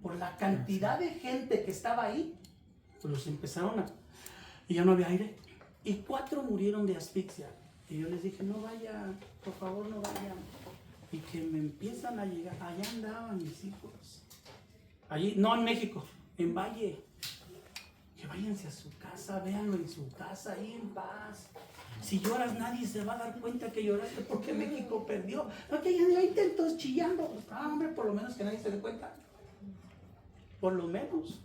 Por la cantidad de gente que estaba ahí, pues los empezaron y ya no había aire. Y 4 murieron de asfixia. Y yo les dije, no vayan, por favor no vayan. Y que me empiezan a llegar, allá andaban mis hijos. Allí, no en México, en Valle. Que váyanse a su casa, véanlo en su casa, ahí en paz. Si lloras, nadie se va a dar cuenta que lloraste porque México perdió. No, que ya intentos chillando. Hombre, por lo menos que nadie se dé cuenta. Por lo menos.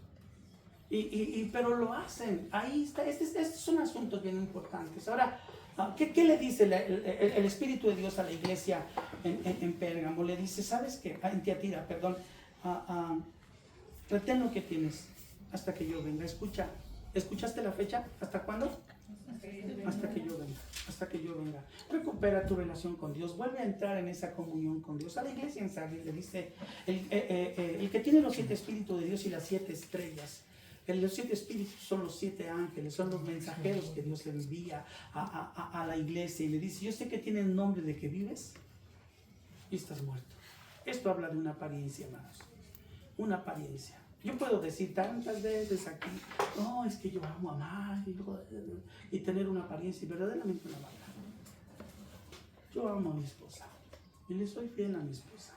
Pero lo hacen. Ahí está. Estos son asuntos bien importantes. Ahora, ¿qué le dice el Espíritu de Dios a la iglesia en Pérgamo? Le dice, ¿sabes qué? En Tiatira, perdón. Retén lo que tienes hasta que yo venga. Escucha. ¿Escuchaste la fecha? ¿Hasta cuándo? Hasta que yo venga. Hasta que yo venga. Recupera tu relación con Dios. Vuelve a entrar en esa comunión con Dios. A la iglesia en Sardis le dice, el que tiene los 7 espíritus de Dios y las 7 estrellas. Los 7 espíritus son los 7 ángeles, son los mensajeros que Dios le envía a la iglesia. Y le dice, yo sé que tienes nombre de que vives y estás muerto. Esto habla de una apariencia, hermanos. Una apariencia. Yo puedo decir tantas veces aquí, no, es que yo amo amar y tener una apariencia y verdaderamente una maldad. Yo amo a mi esposa y le soy fiel a mi esposa.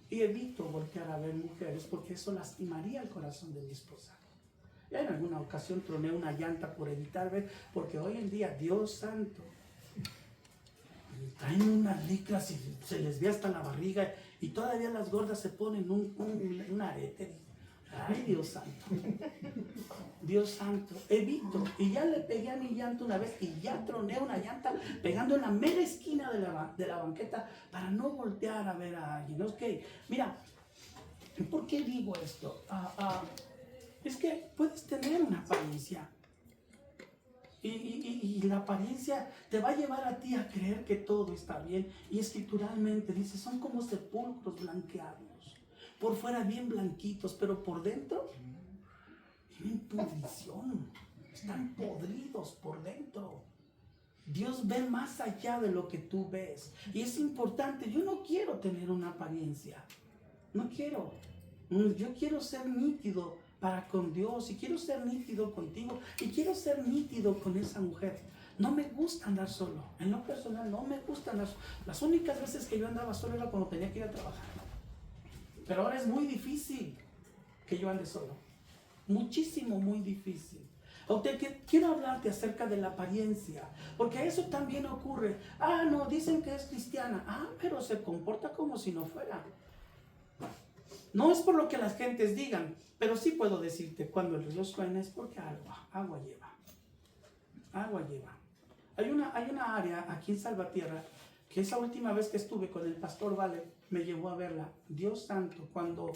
Y evito voltear a ver mujeres porque eso lastimaría el corazón de mi esposa. Ya en alguna ocasión troné una llanta por evitar ver, porque hoy en día, Dios santo, traen unas licras y se les ve hasta la barriga y todavía las gordas se ponen un arete. Ay, Dios santo. Dios santo. Evito. Y ya le pegué a mi llanta una vez y ya troné una llanta pegando en la mera esquina de la banqueta para no voltear a ver a alguien. Ok, mira, ¿por qué digo esto? Es que puedes tener una apariencia. Y la apariencia te va a llevar a ti a creer que todo está bien. Y escrituralmente dice, son como sepulcros blanqueados. Por fuera bien blanquitos, pero por dentro tienen pudrición. Están podridos por dentro. Dios ve más allá de lo que tú ves. Y es importante, yo no quiero tener una apariencia. No quiero. Yo quiero ser nítido para con Dios y quiero ser nítido contigo y quiero ser nítido con esa mujer. No me gusta andar solo. En lo personal no me gusta andar solo. Las únicas veces que yo andaba solo era cuando tenía que ir a trabajar. Pero ahora es muy difícil que yo ande solo. Muchísimo, muy difícil. Quiero hablarte acerca de la apariencia, porque eso también ocurre. No, dicen que es cristiana. Pero se comporta como si no fuera. No es por lo que las gentes digan, pero sí puedo decirte, cuando el río suena es porque agua lleva. Agua lleva. Hay una área aquí en Salvatierra, que esa última vez que estuve con el pastor Vale, me llevó a verla. Dios santo, cuando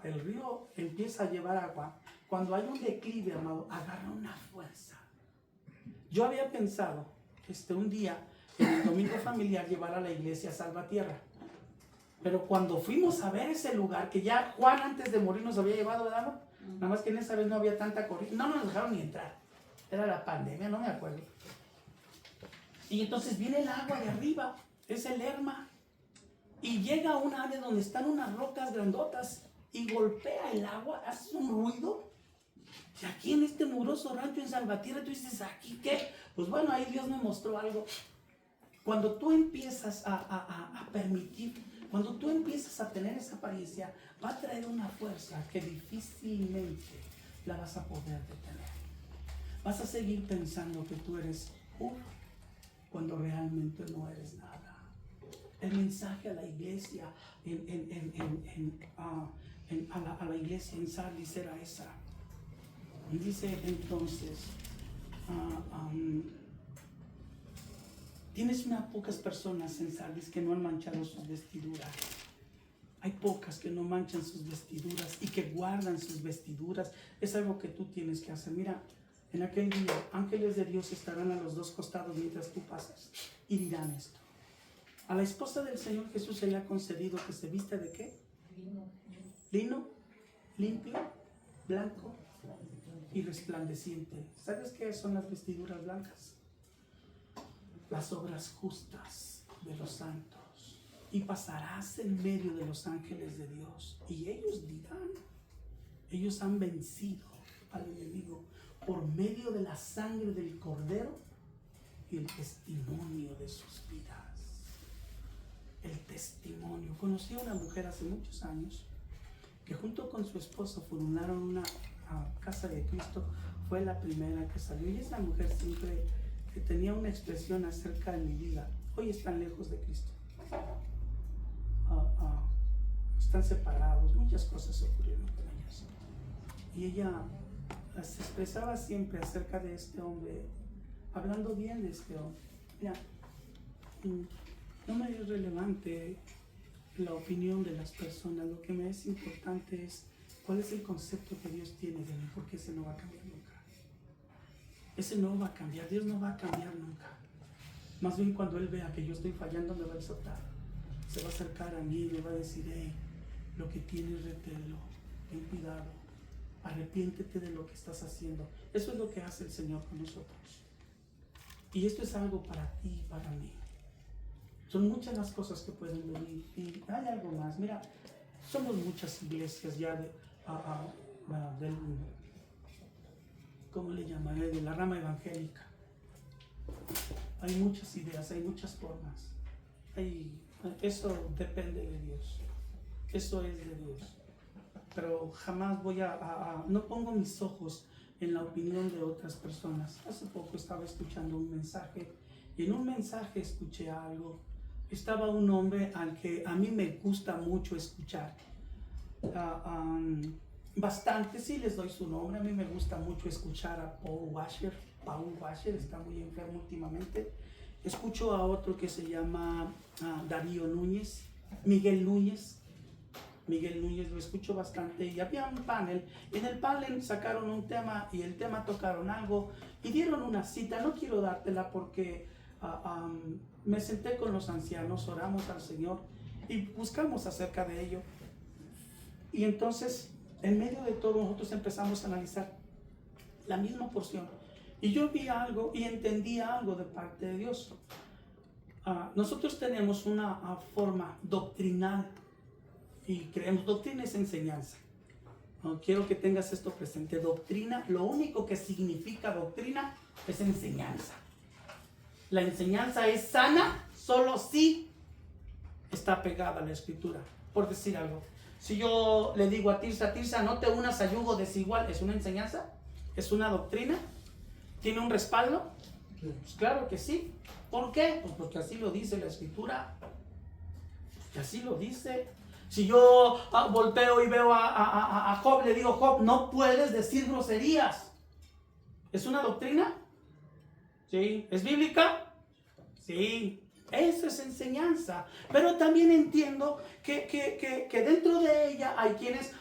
el río empieza a llevar agua, cuando hay un declive, amado, agarra una fuerza. Yo había pensado un día, en el domingo familiar, llevar a la iglesia a Salvatierra. Pero cuando fuimos a ver ese lugar, que ya Juan antes de morir nos había llevado, ¿verdad? Nada más que en esa vez no había tanta corriente, no nos dejaron ni entrar. Era la pandemia, no me acuerdo. Y entonces viene el agua de arriba, es el Lerma, y llega a un área donde están unas rocas grandotas y golpea el agua, hace un ruido. Y aquí en este muroso rancho en Salvatierra, tú dices, ¿aquí qué? Pues bueno, ahí Dios me mostró algo. Cuando tú empiezas a permitir, cuando tú empiezas a tener esa apariencia, va a traer una fuerza que difícilmente la vas a poder detener. Vas a seguir pensando que tú eres uno cuando realmente no eres nada. El mensaje a la iglesia, a la iglesia en Sardis era esa. Y dice entonces, tienes unas pocas personas en Sardis que no han manchado sus vestiduras. Hay pocas que no manchan sus vestiduras y que guardan sus vestiduras. Es algo que tú tienes que hacer. Mira, en aquel día, ángeles de Dios estarán a los dos costados mientras tú pasas y dirán esto. A la esposa del Señor Jesús se le ha concedido que se vista ¿de qué? Lino, limpio, blanco y resplandeciente. ¿Sabes qué son las vestiduras blancas? Las obras justas de los santos. Y pasarás en medio de los ángeles de Dios. Y ellos dirán, ellos han vencido al enemigo por medio de la sangre del Cordero y el testimonio de sus vidas. El testimonio. Conocí a una mujer hace muchos años que junto con su esposo fundaron una casa de Cristo. Fue la primera que salió. Y esa mujer siempre que tenía una expresión acerca de mi vida. Hoy están lejos de Cristo. Están separados. Muchas cosas ocurrieron con ellas. Y ella se expresaba siempre acerca de este hombre, hablando bien de este hombre. Mira, no me es relevante la opinión de las personas. Lo que me es importante es cuál es el concepto que Dios tiene de mí, porque ese no va a cambiar nunca. Ese no va a cambiar. Dios no va a cambiar nunca. Más bien cuando Él vea que yo estoy fallando, me va a exhortar. Se va a acercar a mí y me va a decir, hey, lo que tienes, reténlo, ten cuidado, arrepiéntete de lo que estás haciendo. Eso es lo que hace el Señor con nosotros. Y esto es algo para ti y para mí. Son muchas las cosas que pueden venir. Y hay algo más. Mira, somos muchas iglesias ya ¿cómo le llamaré? De la rama evangélica. Hay muchas ideas, hay muchas formas. Eso depende de Dios. Eso es de Dios. Pero jamás no pongo mis ojos en la opinión de otras personas. Hace poco estaba escuchando un mensaje y en un mensaje escuché algo. Estaba un hombre al que a mí me gusta mucho escuchar. Bastante, sí les doy su nombre. A mí me gusta mucho escuchar a Paul Washer. Paul Washer está muy enfermo últimamente. Escucho a otro que se llama Darío Núñez, Miguel Núñez. Miguel Núñez lo escucho bastante. Y había un panel. En el panel sacaron un tema y el tema tocaron algo y dieron una cita. No quiero dártela porque me senté con los ancianos, oramos al Señor y buscamos acerca de ello. Y entonces, en medio de todo, nosotros empezamos a analizar la misma porción. Y yo vi algo y entendí algo de parte de Dios. Nosotros tenemos una forma doctrinal y creemos, doctrina es enseñanza. Quiero que tengas esto presente. Doctrina, lo único que significa doctrina es enseñanza. La enseñanza es sana solo si está pegada a la escritura. Por decir algo, si yo le digo a Tirsa, no te unas a yugo desigual, ¿es una enseñanza? ¿Es una doctrina? ¿Tiene un respaldo? Pues claro que sí. ¿Por qué? Pues porque así lo dice la escritura. Que así lo dice. Si yo volteo y veo a Job, le digo, Job, no puedes decir groserías. ¿Es una doctrina? Sí. ¿Es bíblica? Sí. Eso es enseñanza. Pero también entiendo que dentro de ella hay quienes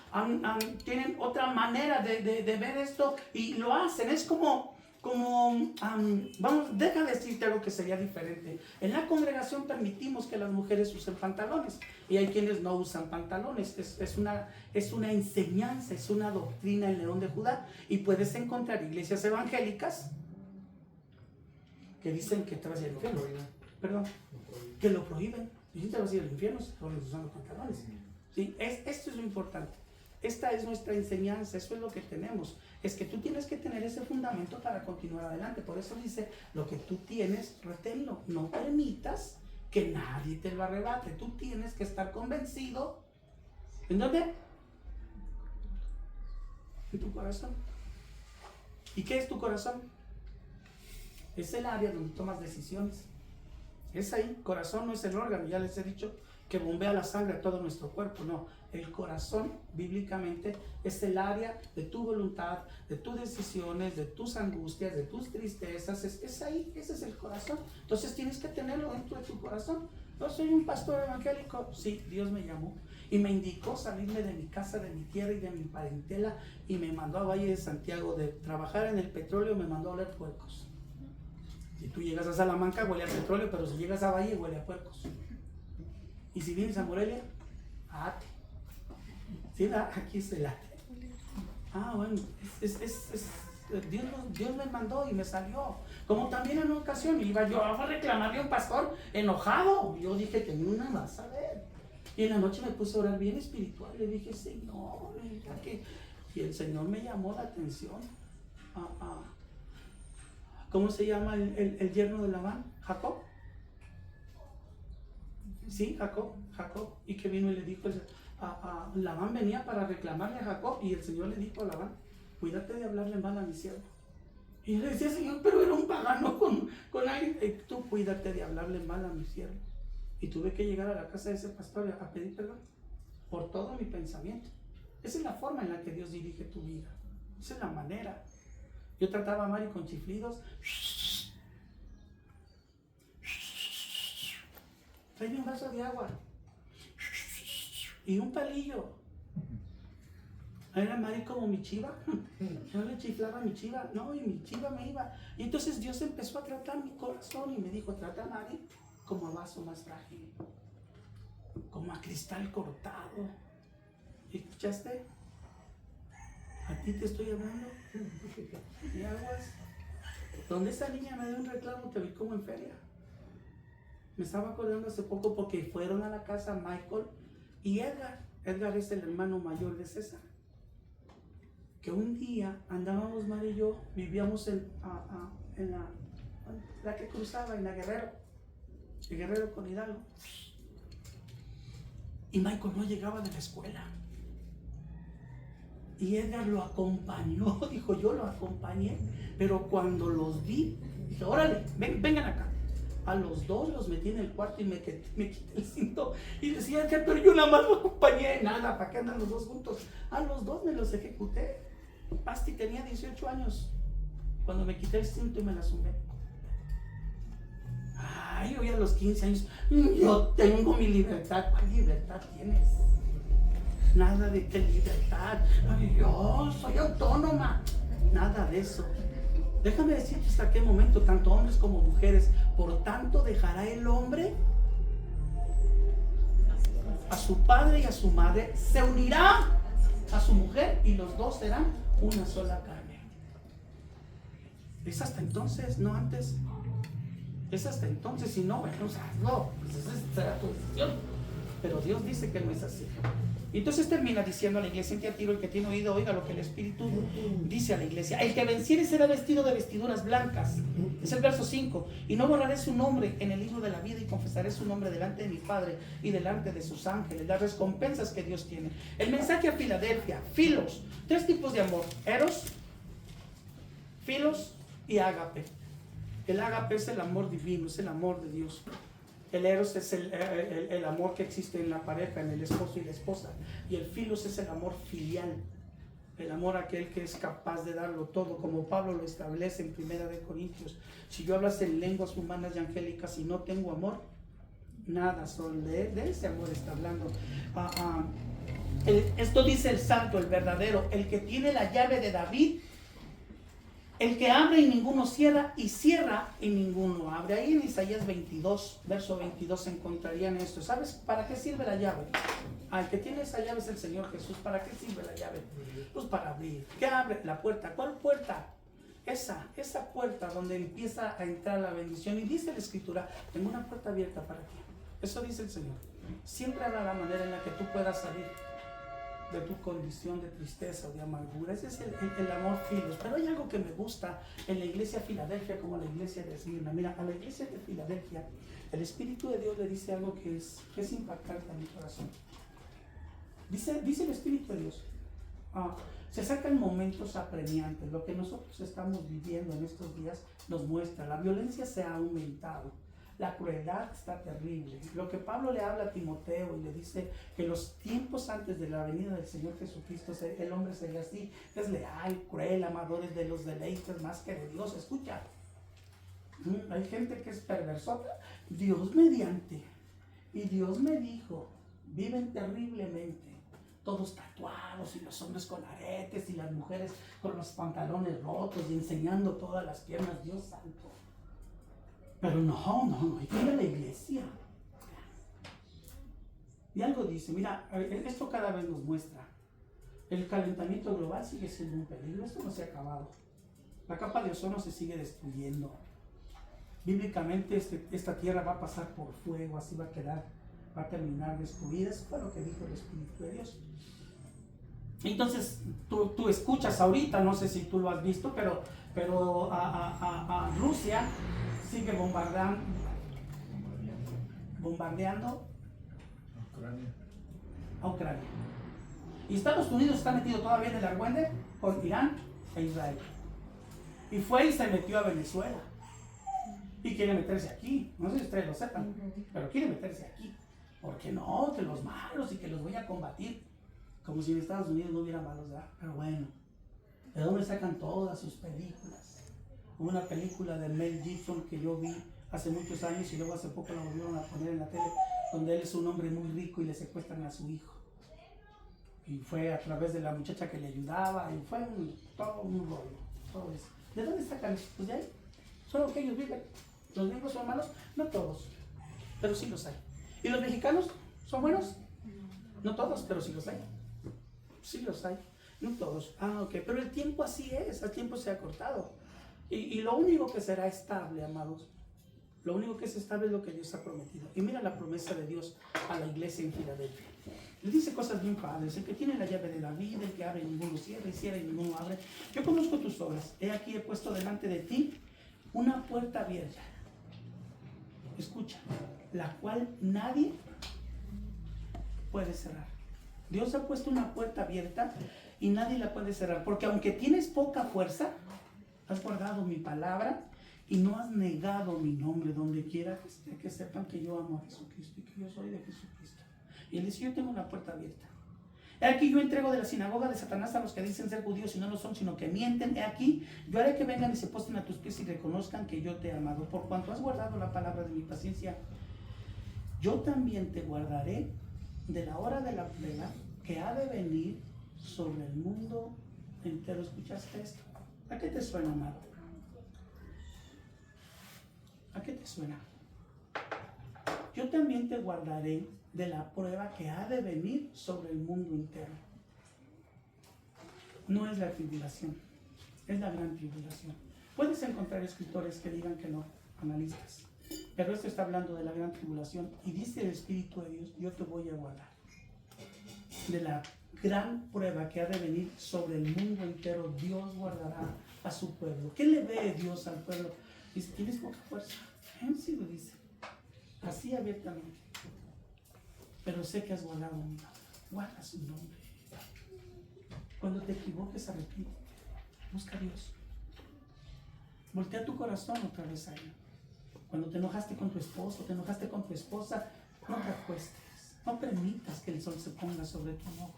tienen otra manera de ver esto y lo hacen. Es como vamos, deja decirte algo que sería diferente. En la congregación permitimos que las mujeres usen pantalones y hay quienes no usan pantalones. Es una enseñanza, es una doctrina en León de Judá. Y puedes encontrar iglesias evangélicas que dicen que te vas a ir al infierno. Perdón, que lo prohíben. Y si te vas a ir al infierno, si no usando pantalones. ¿Sí? Esto es lo importante. Esta es nuestra enseñanza, eso es lo que tenemos. Es que tú tienes que tener ese fundamento para continuar adelante. Por eso dice, lo que tú tienes, reténlo. No permitas que nadie te lo arrebate. Tú tienes que estar convencido. ¿En dónde? En tu corazón. ¿Y qué es tu corazón? Es el área donde tomas decisiones. Es ahí. Corazón no es el órgano, ya les he dicho que bombea la sangre a todo nuestro cuerpo. No, el corazón bíblicamente es el área de tu voluntad, de tus decisiones, de tus angustias, de tus tristezas. Es ahí, ese es el corazón. Entonces tienes que tenerlo dentro de tu corazón. Yo soy un pastor evangélico. Sí, Dios me llamó y me indicó salirme de mi casa, de mi tierra y de mi parentela, y me mandó a Valle de Santiago. De trabajar en el petróleo me mandó a oler puercos. Si tú llegas a Salamanca, huele a petróleo, pero si llegas a Valle, huele a puercos. Y si vienes a Morelia, a ate. ¿Sí? Aquí es el ate. Bueno, Dios me mandó y me salió. Como también en una ocasión iba yo a reclamarle a un pastor enojado. Yo dije, tengo una más, a ver. Y en la noche me puse a orar bien espiritual. Le dije, Señor, y el Señor me llamó la atención. ¿Cómo se llama el yerno de Labán? ¿Jacob? Sí, Jacob. Y que vino y le dijo, Labán venía para reclamarle a Jacob, y el Señor le dijo a Labán, cuídate de hablarle mal a mi siervo. Y le decía, Señor, pero era un pagano con alguien. Tú cuídate de hablarle mal a mi siervo. Y tuve que llegar a la casa de ese pastor a pedir perdón por todo mi pensamiento. Esa es la forma en la que Dios dirige tu vida. Esa es la manera. Yo trataba a Mari con chiflidos. Tráeme un vaso de agua. Y un palillo. Era Mari como mi chiva. Yo le chiflaba a mi chiva. No, y mi chiva me iba. Y entonces Dios empezó a tratar mi corazón y me dijo, trata a Mari como a vaso más frágil. Como a cristal cortado. ¿Escuchaste? ¿A ti te estoy hablando? ¿Y aguas? Donde esa niña me dio un reclamo, te vi como en feria. Me estaba acordando hace poco porque fueron a la casa Michael y Edgar. Edgar es el hermano mayor de César. Que un día andábamos, María y yo, vivíamos en la que cruzaba, en la Guerrero. El Guerrero con Hidalgo. Y Michael no llegaba de la escuela. Y Edgar lo acompañó, dijo, yo lo acompañé, pero cuando los vi, dije, órale, vengan acá. A los dos los metí en el cuarto y me quité el cinto y decía, Edgar, pero yo nada más lo acompañé. Nada, ¿para qué andan los dos juntos? A los dos me los ejecuté. Basti tenía 18 años cuando me quité el cinto y me la sumé. Ay, hoy a los 15 años, yo tengo mi libertad. ¿Cuál libertad tienes? Nada de qué libertad. Ay, yo soy autónoma. Nada de eso. Déjame decirte hasta qué momento, tanto hombres como mujeres, por tanto dejará el hombre a su padre y a su madre, se unirá a su mujer y los dos serán una sola carne. Es hasta entonces, no antes. Es hasta entonces, y no, bueno, o sea, no, pues esa será tu decisión. pero Dios dice que no es así. Y entonces termina diciendo a la iglesia en Tiatira: el que tiene oído, oiga lo que el Espíritu dice a la iglesia. El que venciere será vestido de vestiduras blancas. Es el verso 5. Y no borraré su nombre en el libro de la vida, y confesaré su nombre delante de mi Padre y delante de sus ángeles. Las recompensas que Dios tiene. El mensaje a Filadelfia: Filos. 3 tipos de amor: eros, filos y ágape. El ágape es el amor divino, es el amor de Dios. El eros es el amor que existe en la pareja, en el esposo y la esposa. Y el filos es el amor filial, el amor aquel que es capaz de darlo todo, como Pablo lo establece en 1 Corintios. Si yo hablas en lenguas humanas y angélicas y no tengo amor, nada soy. De ese amor está hablando. Esto dice el santo, el verdadero, el que tiene la llave de David, el que abre y ninguno cierra, y cierra y ninguno abre. Ahí en Isaías 22, verso 22 encontrarían esto. ¿Sabes para qué sirve la llave? El que tiene esa llave es el Señor Jesús. ¿Para qué sirve la llave? Pues para abrir. ¿Qué abre? La puerta. ¿Cuál puerta? Esa puerta donde empieza a entrar la bendición. Y dice la Escritura: tengo una puerta abierta para ti. Eso dice el Señor. Siempre habrá la manera en la que tú puedas salir de tu condición de tristeza o de amargura. Ese es el amor filos. Pero hay algo que me gusta en la iglesia de Filadelfia, como la iglesia de Esmirna. Mira, a la iglesia de Filadelfia el Espíritu de Dios le dice algo que es impactante a mi corazón. Dice el Espíritu de Dios: se acercan momentos apremiantes. Lo que nosotros estamos viviendo en estos días nos muestra, la violencia se ha aumentado, la crueldad está terrible. Lo que Pablo le habla a Timoteo y le dice que los tiempos antes de la venida del Señor Jesucristo, el hombre sería así, desleal, cruel, amadores de los deleites más que de Dios. Escucha, hay gente que es perversota, Dios mediante. Y Dios me dijo: viven terriblemente, todos tatuados, y los hombres con aretes, y las mujeres con los pantalones rotos y enseñando todas las piernas. Dios santo. Pero no, hay que ir a la iglesia. Y algo dice, mira, esto cada vez nos muestra, el calentamiento global sigue siendo un peligro. Esto no se ha acabado. La capa de ozono se sigue destruyendo. Bíblicamente esta tierra va a pasar por fuego, así va a quedar, va a terminar destruida. Eso fue lo que dijo el Espíritu de Dios. Entonces tú escuchas ahorita, no sé si tú lo has visto, pero a Rusia sigue bombardeando a Ucrania. Y Estados Unidos está metido todavía en el argüende con Irán e Israel. Y fue y se metió a Venezuela. Y quiere meterse aquí. No sé si ustedes lo sepan, pero quiere meterse aquí. Porque no, que los malos y que los voy a combatir. Como si en Estados Unidos no hubiera malos, ¿verdad? Pero bueno, ¿de dónde sacan todas sus películas? Hubo una película de Mel Gibson que yo vi hace muchos años y luego hace poco la volvieron a poner en la tele, donde él es un hombre muy rico y le secuestran a su hijo. Y fue a través de la muchacha que le ayudaba, y fue todo un rollo, todo eso. ¿De dónde sacan eso? Pues de ahí. Solo que ellos viven. ¿Los gringos son malos? No todos, pero sí los hay. ¿Y los mexicanos son buenos? No todos, pero sí los hay. Sí los hay, no todos. Ok, pero el tiempo así es, el tiempo se ha cortado. Y lo único que será estable, amados, lo único que es estable es lo que Dios ha prometido. Y mira la promesa de Dios a la iglesia en Filadelfia. Le dice cosas bien padres: el que tiene la llave de la vida, el que abre y ninguno cierra, y cierra y ninguno abre. Yo conozco tus obras. He aquí, he puesto delante de ti una puerta abierta. Escucha, la cual nadie puede cerrar. Dios ha puesto una puerta abierta y nadie la puede cerrar, porque aunque tienes poca fuerza, has guardado mi palabra y no has negado mi nombre. Donde quiera que esté, que sepan que yo amo a Jesucristo y que yo soy de Jesucristo. Y él dice: yo tengo una puerta abierta. He aquí, yo entrego de la sinagoga de Satanás a los que dicen ser judíos y no lo son, sino que mienten. He aquí, yo haré que vengan y se postren a tus pies y reconozcan que yo te he amado. Por cuanto has guardado la palabra de mi paciencia, yo también te guardaré de la hora de la prueba que ha de venir sobre el mundo entero. ¿Escuchaste esto? ¿A qué te suena, amado? ¿A qué te suena? Yo también te guardaré de la prueba que ha de venir sobre el mundo entero. No es la tribulación, es la gran tribulación. Puedes encontrar escritores que digan que no, analistas, Pero esto está hablando de la gran tribulación. Y dice el Espíritu de Dios, yo te voy a guardar de la gran prueba que ha de venir sobre el mundo entero. Dios guardará a su pueblo. ¿Qué le ve Dios al pueblo? Dice, tienes poca fuerza. Él sí lo dice, así abiertamente. Pero sé que has guardado mi nombre. Guarda su nombre. Cuando te equivoques, arrepiéntete. Busca a Dios. Voltea tu corazón otra vez a Él. Cuando te enojaste con tu esposo, te enojaste con tu esposa, no te acuestes. No permitas que el sol se ponga sobre tu enojo.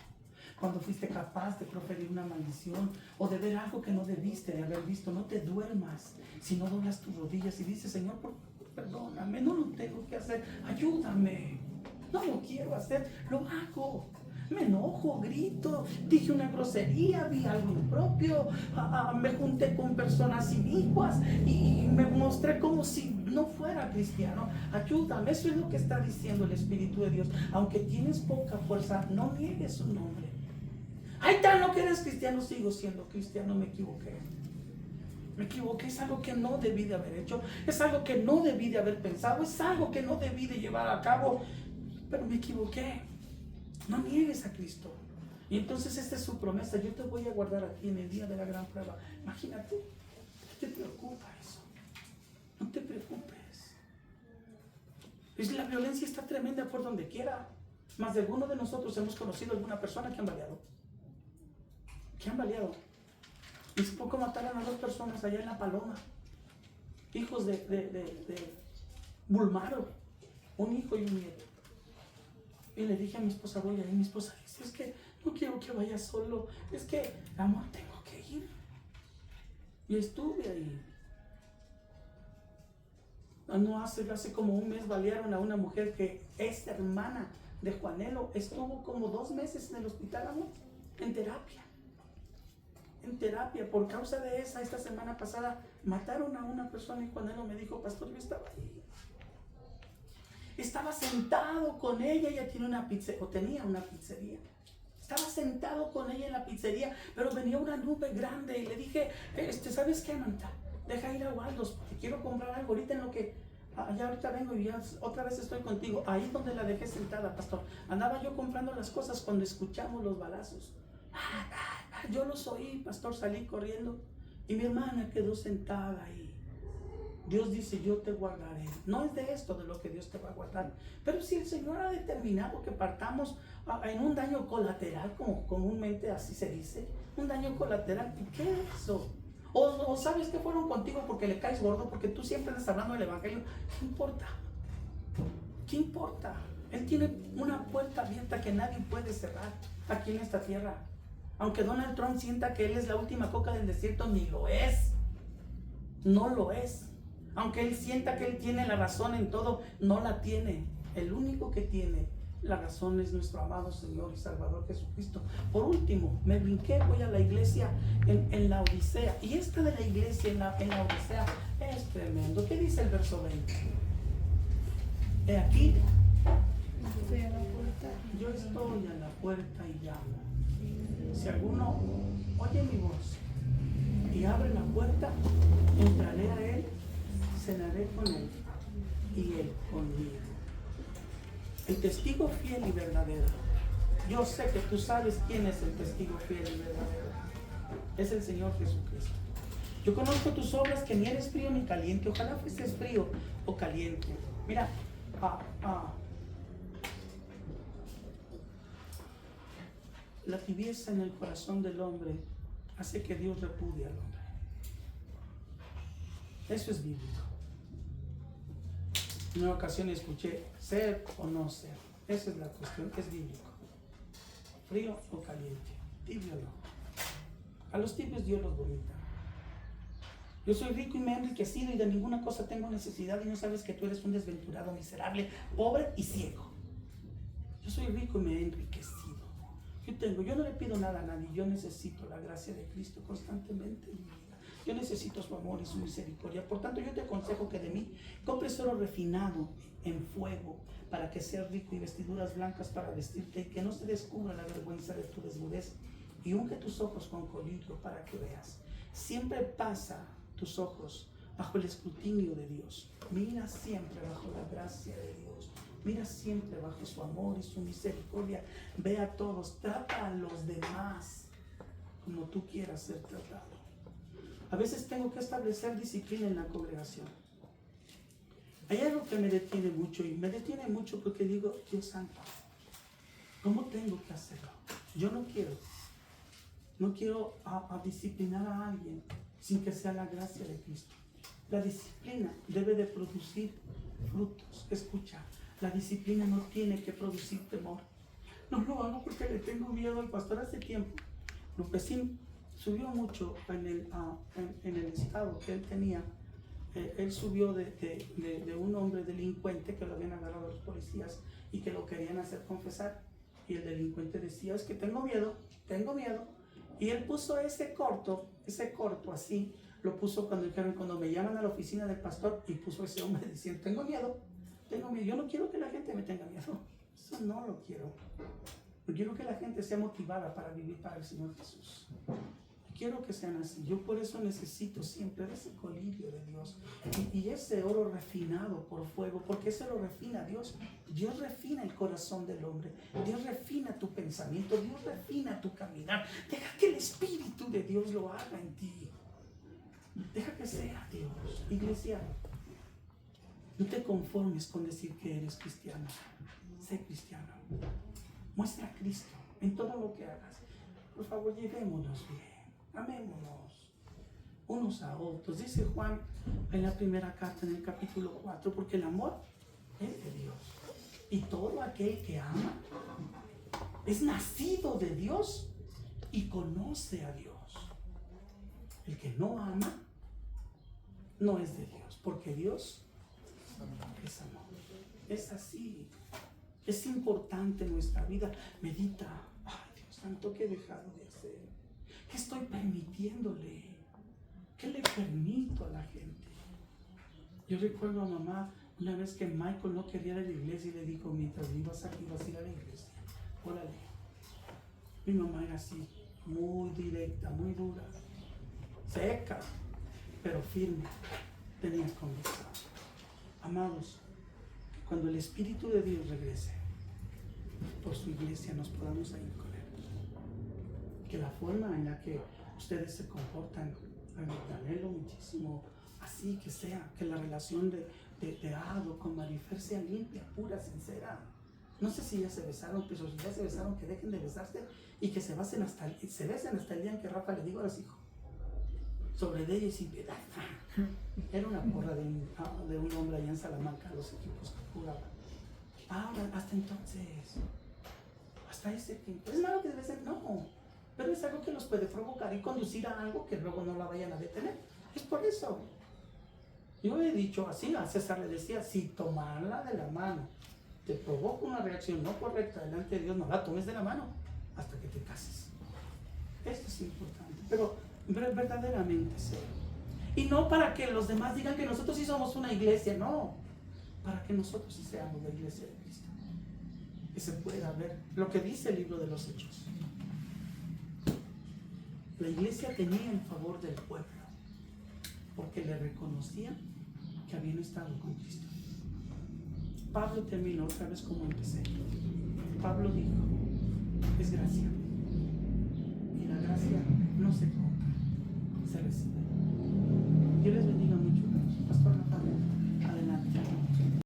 Cuando fuiste capaz de proferir una maldición o de ver algo que no debiste de haber visto, no te duermas, sino doblas tus rodillas y dices, Señor, perdóname, no lo tengo que hacer, ayúdame. No lo quiero hacer, lo hago. Me enojo, grito, dije una grosería, vi algo impropio, me junté con personas inicuas y me mostré como si no fuera cristiano. Ayúdame, eso es lo que está diciendo el Espíritu de Dios. Aunque tienes poca fuerza, no niegues su nombre. Ay, tal, no que eres cristiano, sigo siendo cristiano, me equivoqué. Me equivoqué, es algo que no debí de haber hecho, es algo que no debí de haber pensado, es algo que no debí de llevar a cabo, pero me equivoqué. No niegues a Cristo. Y entonces esta es su promesa, yo te voy a guardar aquí en el día de la gran prueba. Imagínate, no te preocupa eso, no te preocupes. La violencia está tremenda por donde quiera. Más de alguno de nosotros hemos conocido a alguna persona que han baleado. Y hace poco mataron a 2 personas allá en La Paloma, hijos de Bulmaro, un hijo y un nieto. Y le dije a mi esposa, voy a ir. Mi esposa dice, es que no quiero que vaya solo, es que, amor, tengo que ir. Y estuve ahí. No hace como un mes balearon a una mujer que es hermana de Juanelo. Estuvo como 2 meses en el hospital, amor, en terapia. Por causa de esta semana pasada mataron a una persona y Juanelo me dijo, pastor, yo estaba ahí. Estaba sentado con ella, ella tiene una pizzería, o tenía una pizzería. Estaba sentado con ella en la pizzería, pero venía una nube grande y le dije, ¿sabes qué, Manta? Deja ir a Waldos, porque quiero comprar algo ahorita en lo que, ya ahorita vengo y ya otra vez estoy contigo. Ahí donde la dejé sentada, pastor. Andaba yo comprando las cosas cuando escuchamos los balazos. Yo los oí, pastor, salí corriendo y mi hermana quedó sentada ahí. Dios dice, yo te guardaré. No es de esto de lo que Dios te va a guardar. Pero si el Señor ha determinado que partamos en un daño colateral, como comúnmente así se dice, un daño colateral, ¿y qué es eso? O sabes que fueron contigo porque le caes gordo, porque tú siempre estás hablando del Evangelio. ¿Qué importa? ¿Qué importa? Él tiene una puerta abierta que nadie puede cerrar aquí en esta tierra. Aunque Donald Trump sienta que él es la última coca del desierto, ni lo es. No lo es. Aunque él sienta que él tiene la razón en todo, no la tiene. El único que tiene la razón es nuestro amado Señor y Salvador Jesucristo. Por último, me brinqué, voy a la iglesia en la Odisea. Y esta de la iglesia en la Odisea es tremendo. ¿Qué dice el verso 20? He aquí, yo estoy a la puerta y llamo. Si alguno oye mi voz y abre la puerta, entraré a él, cenaré con él y él conmigo. El testigo fiel y verdadero. Yo sé que tú sabes quién es el testigo fiel y verdadero. Es el Señor Jesucristo. Yo conozco tus obras, que ni eres frío ni caliente. Ojalá fueses frío o caliente. Mira, la tibieza en el corazón del hombre hace que Dios repudie al hombre. Eso es bíblico. En una ocasión escuché, ser o no ser. Esa es la cuestión, es bíblico. Frío o caliente, tibio o no. A los tibios Dios los vomita. Yo soy rico y me he enriquecido y de ninguna cosa tengo necesidad, y no sabes que tú eres un desventurado, miserable, pobre y ciego. Yo soy rico y me he enriquecido. Yo no le pido nada a nadie. Yo necesito la gracia de Cristo constantemente en mi vida. Yo necesito su amor y su misericordia. Por tanto, yo te aconsejo que de mí compres oro refinado en fuego, para que seas rico, y vestiduras blancas para vestirte, y que no se descubra la vergüenza de tu desnudez, y unge tus ojos con colirio para que veas. Siempre pasa tus ojos bajo el escrutinio de Dios. Mira siempre bajo la gracia de Dios. Mira siempre bajo su amor y su misericordia. Ve a todos, trata a los demás como tú quieras ser tratado. A veces tengo que establecer disciplina en la congregación. Hay algo que me detiene mucho, y me detiene mucho porque digo, Dios santo, ¿cómo tengo que hacerlo? Yo no quiero disciplinar a alguien sin que sea la gracia de Cristo. La disciplina debe de producir frutos. Escucha, la disciplina no tiene que producir temor. No lo hago porque le tengo miedo al pastor. Hace tiempo, Lupecín subió mucho en el estado que él tenía. Él subió de un hombre delincuente que lo habían agarrado a los policías y que lo querían hacer confesar. Y el delincuente decía, es que tengo miedo. Y él puso ese corto así, lo puso cuando me llaman a la oficina del pastor, y puso ese hombre diciendo, tengo miedo. Yo no quiero que la gente me tenga miedo. Eso no lo quiero. Yo quiero que la gente sea motivada para vivir para el Señor Jesús. Quiero que sean así. Yo por eso necesito siempre ese colirio de Dios y ese oro refinado por fuego, porque eso lo refina Dios. Dios refina el corazón del hombre. Dios refina tu pensamiento. Dios refina tu caminar. Deja que el Espíritu de Dios lo haga en ti. Deja que sea Dios. Iglesia, no te conformes con decir que eres cristiano. Sé cristiano. Muestra a Cristo en todo lo que hagas. Por favor, llevémonos bien. Amémonos unos a otros. Dice Juan en la primera carta, en el capítulo 4, porque el amor es de Dios. Y todo aquel que ama es nacido de Dios y conoce a Dios. El que no ama no es de Dios, porque Dios es amor. Es así. Es importante en nuestra vida. Medita. Ay, Dios santo, ¿qué he dejado de hacer? ¿Qué estoy permitiéndole? ¿Qué le permito a la gente? Yo recuerdo a mamá una vez que Michael no quería ir a la iglesia y le dijo, mientras vivas aquí vas a ir a la iglesia. Órale. Mi mamá era así, muy directa, muy dura, seca, pero firme. Tenía convicción. Amados, cuando el Espíritu de Dios regrese por su iglesia, nos podamos ir con Él. Que la forma en la que ustedes se comportan, me anhelo muchísimo, así que sea, que la relación de Ado con Marifer sea limpia, pura, sincera. No sé si ya se besaron, pero si ya se besaron, que dejen de besarse y que se besen hasta el día en que Rafa le digo a los hijos sobre de ellos sin piedad. Era una porra de un hombre allá en Salamanca, los equipos que jugaban. Ahora, hasta entonces, hasta ese tiempo. ¿Es malo que debe ser? No, pero es algo que los puede provocar y conducir a algo que luego no la vayan a detener. Es por eso. Yo he dicho así, a César le decía, si tomarla de la mano te provoca una reacción no correcta delante de Dios, no la tomes de la mano hasta que te cases. Esto es importante, pero verdaderamente serio. Y no para que los demás digan que nosotros sí somos una iglesia, no. Para que nosotros sí seamos la iglesia de Cristo. Que se pueda ver lo que dice el libro de los Hechos. La iglesia tenía el favor del pueblo porque le reconocían que habían estado con Cristo. Pablo terminó otra vez como empecé. Pablo dijo, es gracia. Y la gracia no se compra.